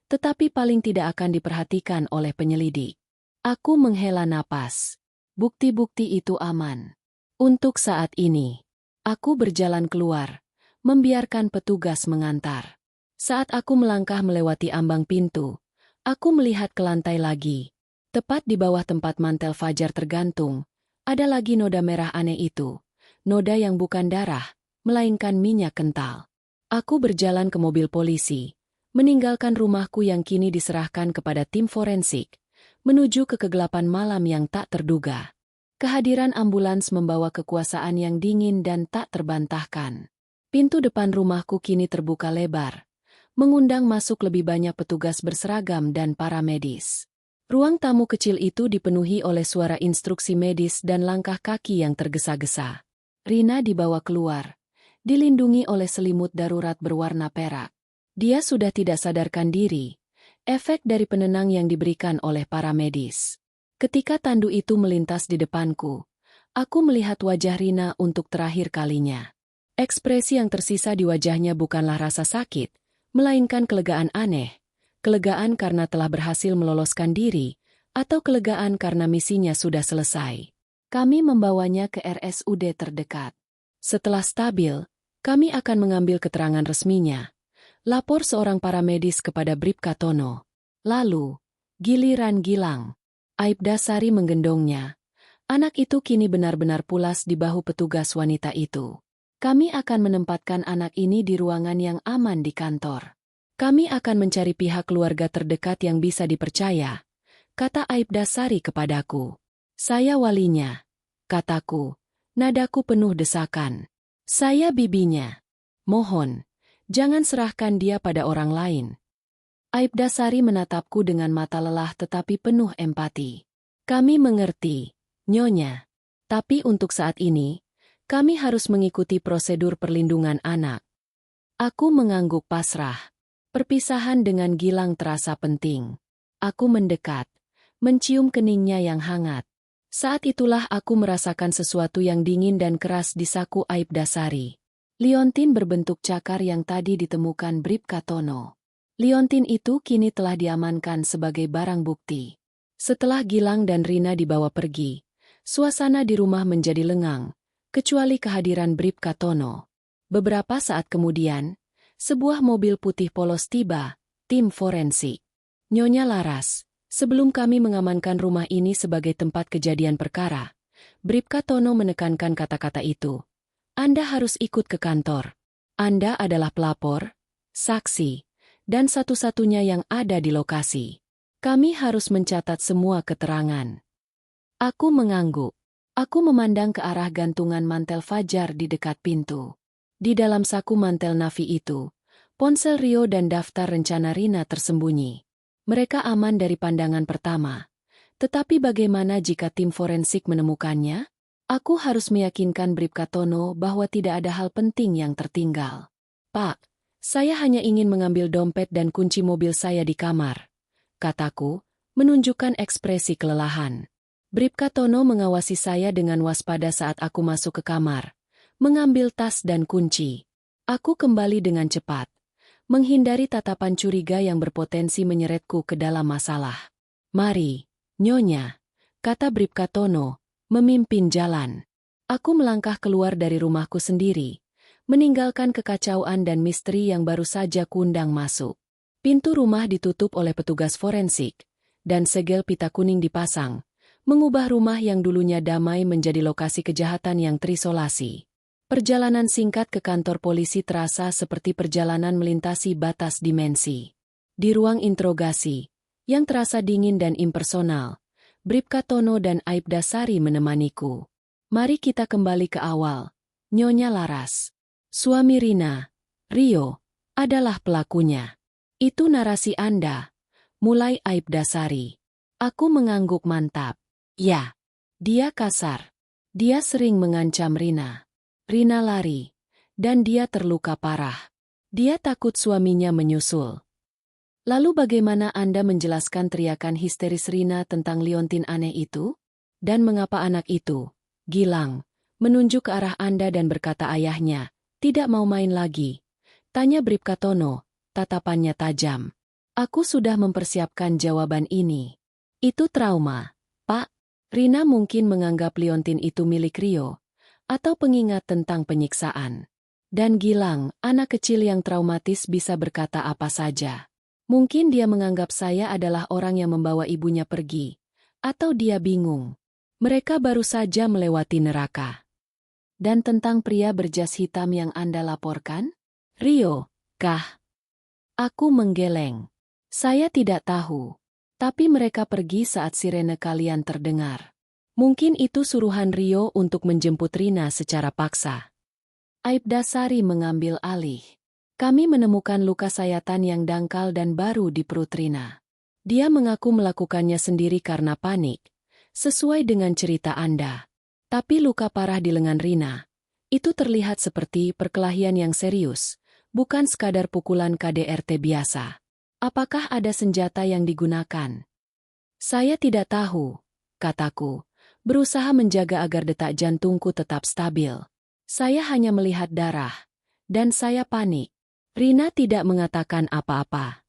tetapi paling tidak akan diperhatikan oleh penyelidik. Aku menghela napas. Bukti-bukti itu aman. Untuk saat ini, aku berjalan keluar, membiarkan petugas mengantar. Saat aku melangkah melewati ambang pintu, aku melihat ke lantai lagi. Tepat di bawah tempat mantel fajar tergantung, ada lagi noda merah aneh itu, noda yang bukan darah, melainkan minyak kental. Aku berjalan ke mobil polisi, meninggalkan rumahku yang kini diserahkan kepada tim forensik, menuju ke kegelapan malam yang tak terduga. Kehadiran ambulans membawa kekuasaan yang dingin dan tak terbantahkan. Pintu depan rumahku kini terbuka lebar, mengundang masuk lebih banyak petugas berseragam dan para medis. Ruang tamu kecil itu dipenuhi oleh suara instruksi medis dan langkah kaki yang tergesa-gesa. Rina dibawa keluar, dilindungi oleh selimut darurat berwarna perak. Dia sudah tidak sadarkan diri, efek dari penenang yang diberikan oleh para medis. Ketika tandu itu melintas di depanku, aku melihat wajah Rina untuk terakhir kalinya. Ekspresi yang tersisa di wajahnya bukanlah rasa sakit, melainkan kelegaan aneh. Kelegaan karena telah berhasil meloloskan diri, atau kelegaan karena misinya sudah selesai. Kami membawanya ke RSUD terdekat. Setelah stabil, kami akan mengambil keterangan resminya. Lapor seorang paramedis kepada Bribka Tono. Lalu, giliran Gilang. Aibda Sari menggendongnya. Anak itu kini benar-benar pulas di bahu petugas wanita itu. Kami akan menempatkan anak ini di ruangan yang aman di kantor. Kami akan mencari pihak keluarga terdekat yang bisa dipercaya, kata Aibda Sari kepadaku. Saya walinya, kataku. Nadaku penuh desakan. Saya bibinya. Mohon, jangan serahkan dia pada orang lain. Aibda Sari menatapku dengan mata lelah tetapi penuh empati. Kami mengerti, Nyonya. Tapi untuk saat ini, kami harus mengikuti prosedur perlindungan anak. Aku mengangguk pasrah. Perpisahan dengan Gilang terasa penting. Aku mendekat, mencium keningnya yang hangat. Saat itulah aku merasakan sesuatu yang dingin dan keras di saku Aibda Sari. Liontin berbentuk cakar yang tadi ditemukan Bribka Tono. Liontin itu kini telah diamankan sebagai barang bukti. Setelah Gilang dan Rina dibawa pergi, suasana di rumah menjadi lengang, kecuali kehadiran Bribka Tono. Beberapa saat kemudian, sebuah mobil putih polos tiba, tim forensik. Nyonya Laras, sebelum kami mengamankan rumah ini sebagai tempat kejadian perkara, Bribka Tono menekankan kata-kata itu. Anda harus ikut ke kantor. Anda adalah pelapor, saksi, dan satu-satunya yang ada di lokasi. Kami harus mencatat semua keterangan. Aku mengangguk. Aku memandang ke arah gantungan mantel Fajar di dekat pintu. Di dalam saku mantel Nafi itu, ponsel Rio dan daftar rencana Rina tersembunyi. Mereka aman dari pandangan pertama. Tetapi bagaimana jika tim forensik menemukannya? Aku harus meyakinkan Bribka Tono bahwa tidak ada hal penting yang tertinggal. Pak, saya hanya ingin mengambil dompet dan kunci mobil saya di kamar, kataku, menunjukkan ekspresi kelelahan. Bribka Tono mengawasi saya dengan waspada saat aku masuk ke kamar, mengambil tas dan kunci. Aku kembali dengan cepat, menghindari tatapan curiga yang berpotensi menyeretku ke dalam masalah. Mari, Nyonya, kata Bribka Tono, memimpin jalan. Aku melangkah keluar dari rumahku sendiri, meninggalkan kekacauan dan misteri yang baru saja kuundang masuk. Pintu rumah ditutup oleh petugas forensik, dan segel pita kuning dipasang, mengubah rumah yang dulunya damai menjadi lokasi kejahatan yang terisolasi. Perjalanan singkat ke kantor polisi terasa seperti perjalanan melintasi batas dimensi. Di ruang interogasi, yang terasa dingin dan impersonal, Bribka Tono dan Aibda Sari menemaniku. Mari kita kembali ke awal. Nyonya Laras, suami Rina, Rio, adalah pelakunya. Itu narasi Anda, mulai Aibda Sari. Aku mengangguk mantap. Ya, dia kasar. Dia sering mengancam Rina. Rina lari, dan dia terluka parah. Dia takut suaminya menyusul. Lalu bagaimana Anda menjelaskan teriakan histeris Rina tentang liontin aneh itu? Dan mengapa anak itu, Gilang, menunjuk ke arah Anda dan berkata ayahnya, tidak mau main lagi? Tanya Bribka Tono, tatapannya tajam. Aku sudah mempersiapkan jawaban ini. Itu trauma, Pak. Rina mungkin menganggap liontin itu milik Rio, atau pengingat tentang penyiksaan. Dan Gilang, anak kecil yang traumatis bisa berkata apa saja. Mungkin dia menganggap saya adalah orang yang membawa ibunya pergi, atau dia bingung. Mereka baru saja melewati neraka. Dan tentang pria berjas hitam yang Anda laporkan? Rio, kah? Aku menggeleng. Saya tidak tahu. Tapi mereka pergi saat sirene kalian terdengar. Mungkin itu suruhan Rio untuk menjemput Rina secara paksa. Aibda Sari mengambil alih. Kami menemukan luka sayatan yang dangkal dan baru di perut Rina. Dia mengaku melakukannya sendiri karena panik, sesuai dengan cerita Anda. Tapi luka parah di lengan Rina, itu terlihat seperti perkelahian yang serius, bukan sekadar pukulan KDRT biasa. Apakah ada senjata yang digunakan? Saya tidak tahu, kataku, berusaha menjaga agar detak jantungku tetap stabil. Saya hanya melihat darah, dan saya panik. Rina tidak mengatakan apa-apa.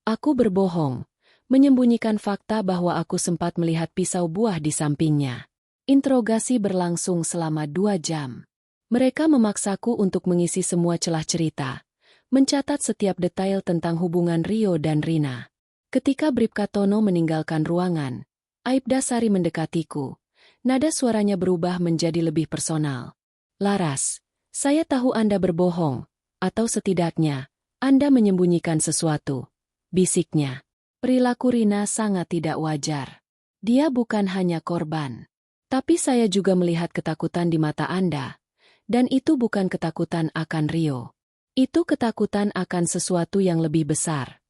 Aku berbohong, menyembunyikan fakta bahwa aku sempat melihat pisau buah di sampingnya. Interogasi berlangsung selama 2 jam. Mereka memaksaku untuk mengisi semua celah cerita, mencatat setiap detail tentang hubungan Rio dan Rina. Ketika Bribka Tono meninggalkan ruangan, Aibda Sari mendekatiku. Nada suaranya berubah menjadi lebih personal. Laras, saya tahu Anda berbohong. Atau setidaknya, Anda menyembunyikan sesuatu, bisiknya. Perilaku Rina sangat tidak wajar. Dia bukan hanya korban. Tapi saya juga melihat ketakutan di mata Anda. Dan itu bukan ketakutan akan Rio. Itu ketakutan akan sesuatu yang lebih besar.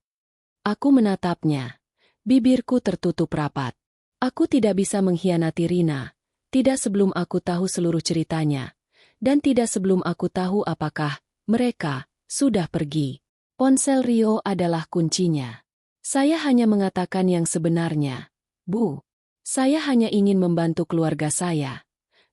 Aku menatapnya. Bibirku tertutup rapat. Aku tidak bisa mengkhianati Rina. Tidak sebelum aku tahu seluruh ceritanya. Dan tidak sebelum aku tahu apakah mereka sudah pergi. Ponsel Rio adalah kuncinya. Saya hanya mengatakan yang sebenarnya. Bu, saya hanya ingin membantu keluarga saya.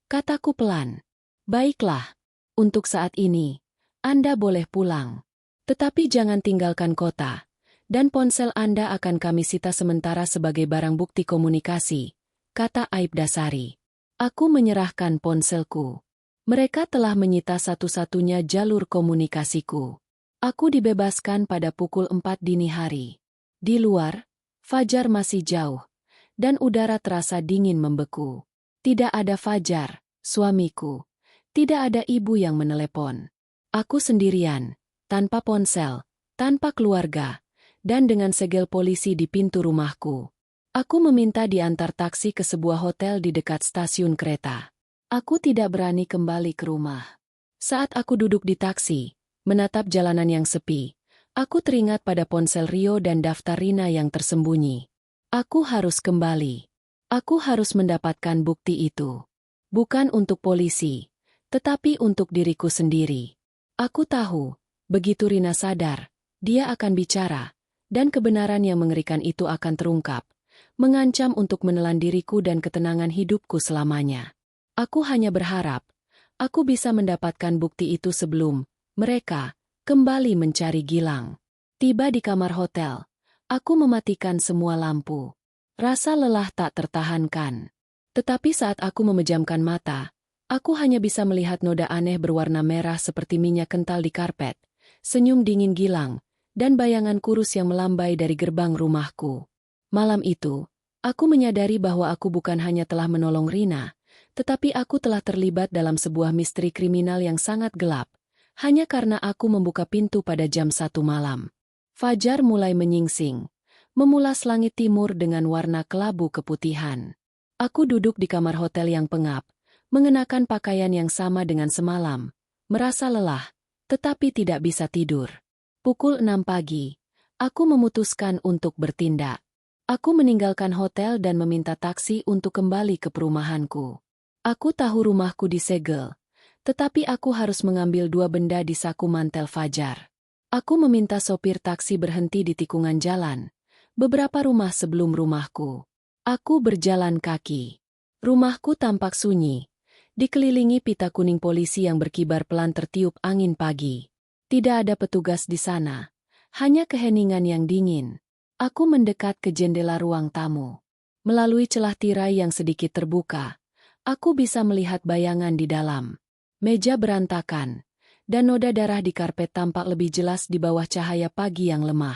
Kataku pelan. Baiklah, untuk saat ini, Anda boleh pulang. Tetapi jangan tinggalkan kota. Dan ponsel Anda akan kami sita sementara sebagai barang bukti komunikasi, kata Aibda Sari. Aku menyerahkan ponselku. Mereka telah menyita satu-satunya jalur komunikasiku. Aku dibebaskan pada pukul 4 dini hari. Di luar, fajar masih jauh, dan udara terasa dingin membeku. Tidak ada Fajar, suamiku. Tidak ada ibu yang menelepon. Aku sendirian, tanpa ponsel, tanpa keluarga, dan dengan segel polisi di pintu rumahku. Aku meminta diantar taksi ke sebuah hotel di dekat stasiun kereta. Aku tidak berani kembali ke rumah. Saat aku duduk di taksi, menatap jalanan yang sepi, aku teringat pada ponsel Rio dan daftar Rina yang tersembunyi. Aku harus kembali. Aku harus mendapatkan bukti itu. Bukan untuk polisi, tetapi untuk diriku sendiri. Aku tahu, begitu Rina sadar, dia akan bicara, dan kebenaran yang mengerikan itu akan terungkap, mengancam untuk menelan diriku dan ketenangan hidupku selamanya. Aku hanya berharap, aku bisa mendapatkan bukti itu sebelum mereka kembali mencari Gilang. Tiba di kamar hotel, aku mematikan semua lampu. Rasa lelah tak tertahankan. Tetapi saat aku memejamkan mata, aku hanya bisa melihat noda aneh berwarna merah seperti minyak kental di karpet, senyum dingin Gilang, dan bayangan kurus yang melambai dari gerbang rumahku. Malam itu, aku menyadari bahwa aku bukan hanya telah menolong Rina, tetapi aku telah terlibat dalam sebuah misteri kriminal yang sangat gelap, hanya karena aku membuka pintu pada jam 1 malam. Fajar mulai menyingsing, memulas langit timur dengan warna kelabu keputihan. Aku duduk di kamar hotel yang pengap, mengenakan pakaian yang sama dengan semalam, merasa lelah, tetapi tidak bisa tidur. Pukul 6 pagi, aku memutuskan untuk bertindak. Aku meninggalkan hotel dan meminta taksi untuk kembali ke perumahanku. Aku tahu rumahku disegel, tetapi aku harus mengambil 2 benda di saku mantel Fajar. Aku meminta sopir taksi berhenti di tikungan jalan, beberapa rumah sebelum rumahku. Aku berjalan kaki. Rumahku tampak sunyi, dikelilingi pita kuning polisi yang berkibar pelan tertiup angin pagi. Tidak ada petugas di sana, hanya keheningan yang dingin. Aku mendekat ke jendela ruang tamu. Melalui celah tirai yang sedikit terbuka, aku bisa melihat bayangan di dalam. Meja berantakan, dan noda darah di karpet tampak lebih jelas di bawah cahaya pagi yang lemah.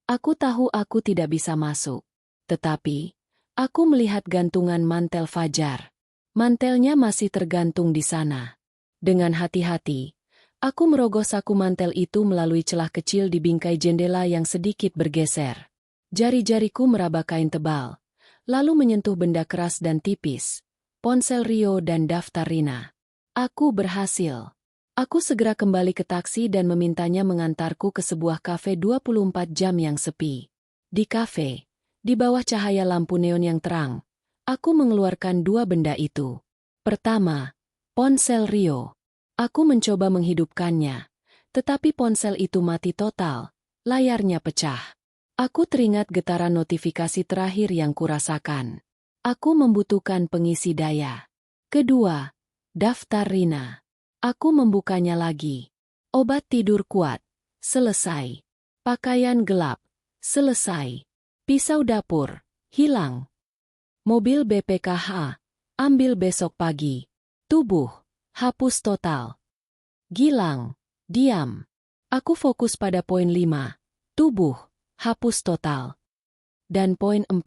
Aku tahu aku tidak bisa masuk. Tetapi, aku melihat gantungan mantel Fajar. Mantelnya masih tergantung di sana. Dengan hati-hati, aku merogoh saku mantel itu melalui celah kecil di bingkai jendela yang sedikit bergeser. Jari-jariku meraba kain tebal, lalu menyentuh benda keras dan tipis, ponsel Rio dan daftar Rina. Aku berhasil. Aku segera kembali ke taksi dan memintanya mengantarku ke sebuah kafe 24 jam yang sepi. Di kafe, di bawah cahaya lampu neon yang terang, aku mengeluarkan dua benda itu. Pertama, ponsel Rio. Aku mencoba menghidupkannya, tetapi ponsel itu mati total, layarnya pecah. Aku teringat getaran notifikasi terakhir yang kurasakan. Aku membutuhkan pengisi daya. Kedua, daftar Rina. Aku membukanya lagi. Obat tidur kuat. Selesai. Pakaian gelap. Selesai. Pisau dapur. Hilang. Mobil BPKH. Ambil besok pagi. Tubuh. Hapus total. Gilang. Diam. Aku fokus pada poin 5. Tubuh. Hapus total. Dan poin 4.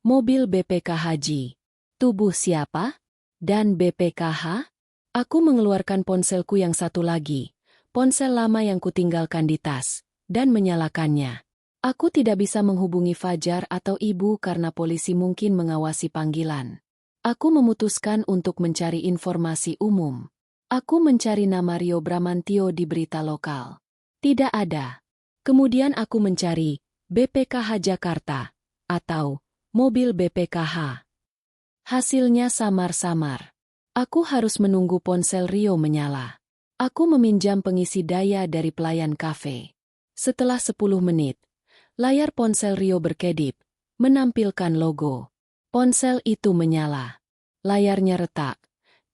Mobil BPKH Haji. Tubuh siapa? Dan BPKH? Aku mengeluarkan ponselku yang satu lagi, ponsel lama yang kutinggalkan di tas, dan menyalakannya. Aku tidak bisa menghubungi Fajar atau ibu karena polisi mungkin mengawasi panggilan. Aku memutuskan untuk mencari informasi umum. Aku mencari nama Rio Bramantio di berita lokal. Tidak ada. Kemudian aku mencari BPKH Jakarta atau mobil BPKH. Hasilnya samar-samar. Aku harus menunggu ponsel Rio menyala. Aku meminjam pengisi daya dari pelayan kafe. Setelah 10 menit, layar ponsel Rio berkedip, menampilkan logo. Ponsel itu menyala. Layarnya retak,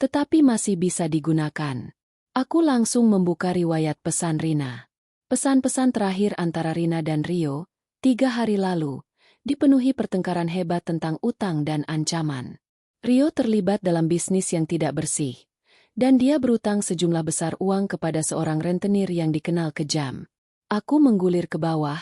tetapi masih bisa digunakan. Aku langsung membuka riwayat pesan Rina. Pesan-pesan terakhir antara Rina dan Rio, 3 hari lalu, dipenuhi pertengkaran hebat tentang utang dan ancaman. Rio terlibat dalam bisnis yang tidak bersih, dan dia berutang sejumlah besar uang kepada seorang rentenir yang dikenal kejam. Aku menggulir ke bawah,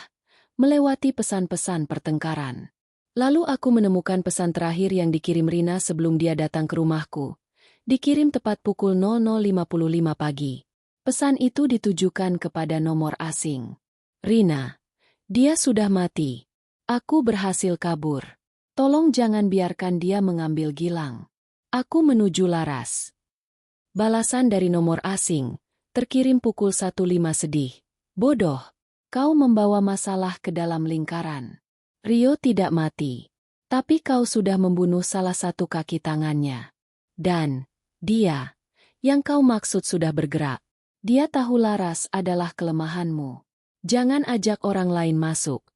melewati pesan-pesan pertengkaran. Lalu aku menemukan pesan terakhir yang dikirim Rina sebelum dia datang ke rumahku. Dikirim tepat pukul 00.55 pagi. Pesan itu ditujukan kepada nomor asing. Rina, dia sudah mati. Aku berhasil kabur. Tolong jangan biarkan dia mengambil Gilang. Aku menuju Laras. Balasan dari nomor asing, terkirim pukul 15 sedih. Bodoh, kau membawa masalah ke dalam lingkaran. Rio tidak mati, tapi kau sudah membunuh salah satu kaki tangannya. Dan, dia, yang kau maksud sudah bergerak. Dia tahu Laras adalah kelemahanmu. Jangan ajak orang lain masuk.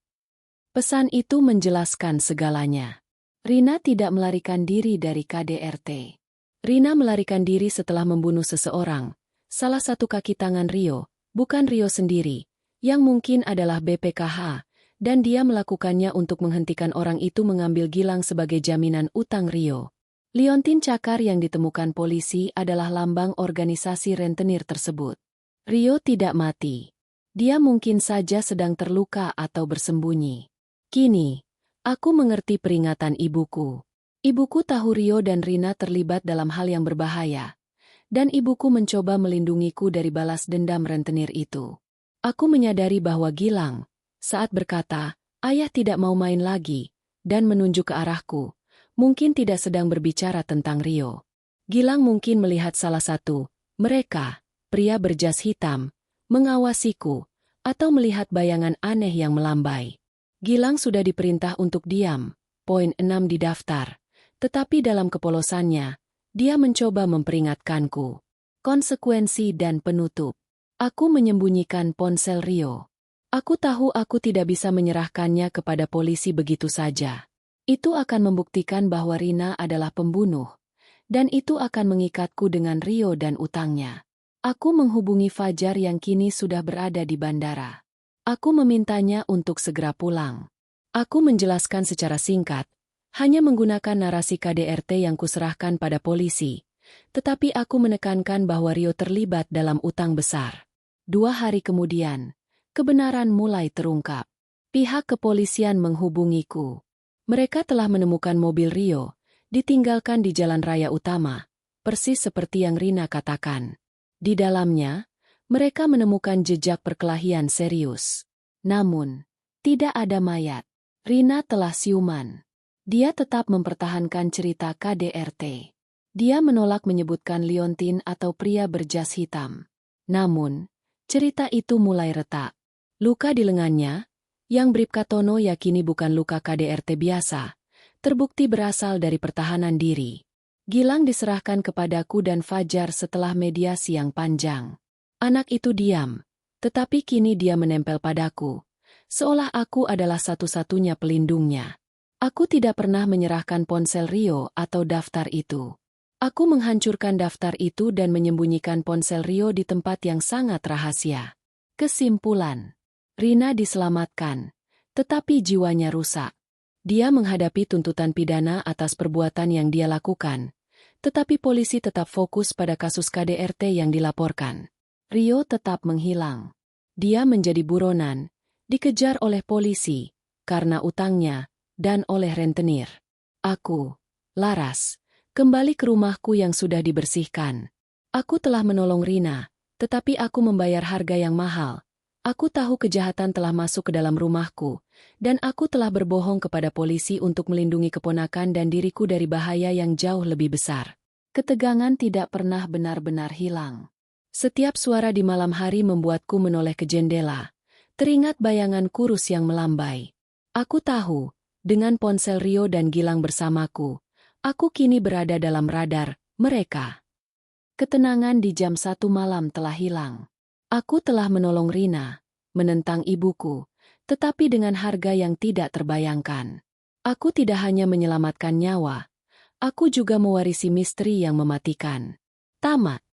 Pesan itu menjelaskan segalanya. Rina tidak melarikan diri dari KDRT. Rina melarikan diri setelah membunuh seseorang, salah satu kaki tangan Rio, bukan Rio sendiri, yang mungkin adalah BPKH, dan dia melakukannya untuk menghentikan orang itu mengambil Gilang sebagai jaminan utang Rio. Liontin Cakar yang ditemukan polisi adalah lambang organisasi rentenir tersebut. Rio tidak mati. Dia mungkin saja sedang terluka atau bersembunyi. Kini, aku mengerti peringatan ibuku. Ibuku tahu Rio dan Rina terlibat dalam hal yang berbahaya, dan ibuku mencoba melindungiku dari balas dendam rentenir itu. Aku menyadari bahwa Gilang, saat berkata, ayah tidak mau main lagi, dan menunjuk ke arahku, mungkin tidak sedang berbicara tentang Rio. Gilang mungkin melihat salah satu, mereka, pria berjas hitam, mengawasiku, atau melihat bayangan aneh yang melambai. Gilang sudah diperintah untuk diam, poin 6 di daftar, tetapi dalam kepolosannya, dia mencoba memperingatkanku. Konsekuensi dan penutup. Aku menyembunyikan ponsel Rio. Aku tahu aku tidak bisa menyerahkannya kepada polisi begitu saja. Itu akan membuktikan bahwa Rina adalah pembunuh, dan itu akan mengikatku dengan Rio dan utangnya. Aku menghubungi Fajar yang kini sudah berada di bandara. Aku memintanya untuk segera pulang. Aku menjelaskan secara singkat, hanya menggunakan narasi KDRT yang kuserahkan pada polisi, tetapi aku menekankan bahwa Rio terlibat dalam utang besar. 2 hari kemudian, kebenaran mulai terungkap. Pihak kepolisian menghubungiku. Mereka telah menemukan mobil Rio, ditinggalkan di jalan raya utama, persis seperti yang Rina katakan. Di dalamnya, mereka menemukan jejak perkelahian serius. Namun, tidak ada mayat. Rina telah siuman. Dia tetap mempertahankan cerita KDRT. Dia menolak menyebutkan Liontin atau pria berjas hitam. Namun, cerita itu mulai retak. Luka di lengannya, yang Bribka Tono yakini bukan luka KDRT biasa, terbukti berasal dari pertahanan diri. Gilang diserahkan kepadaku dan Fajar setelah mediasi yang panjang. Anak itu diam, tetapi kini dia menempel padaku, seolah aku adalah satu-satunya pelindungnya. Aku tidak pernah menyerahkan ponsel Rio atau daftar itu. Aku menghancurkan daftar itu dan menyembunyikan ponsel Rio di tempat yang sangat rahasia. Kesimpulan, Rina diselamatkan, tetapi jiwanya rusak. Dia menghadapi tuntutan pidana atas perbuatan yang dia lakukan, tetapi polisi tetap fokus pada kasus KDRT yang dilaporkan. Rio tetap menghilang. Dia menjadi buronan, dikejar oleh polisi, karena utangnya, dan oleh rentenir. Aku, Laras, kembali ke rumahku yang sudah dibersihkan. Aku telah menolong Rina, tetapi aku membayar harga yang mahal. Aku tahu kejahatan telah masuk ke dalam rumahku, dan aku telah berbohong kepada polisi untuk melindungi keponakan dan diriku dari bahaya yang jauh lebih besar. Ketegangan tidak pernah benar-benar hilang. Setiap suara di malam hari membuatku menoleh ke jendela, teringat bayangan kurus yang melambai. Aku tahu, dengan ponsel Rio dan Gilang bersamaku, aku kini berada dalam radar mereka. Ketenangan di jam 1 malam telah hilang. Aku telah menolong Rina, menentang ibuku, tetapi dengan harga yang tidak terbayangkan. Aku tidak hanya menyelamatkan nyawa, aku juga mewarisi misteri yang mematikan. Tamat.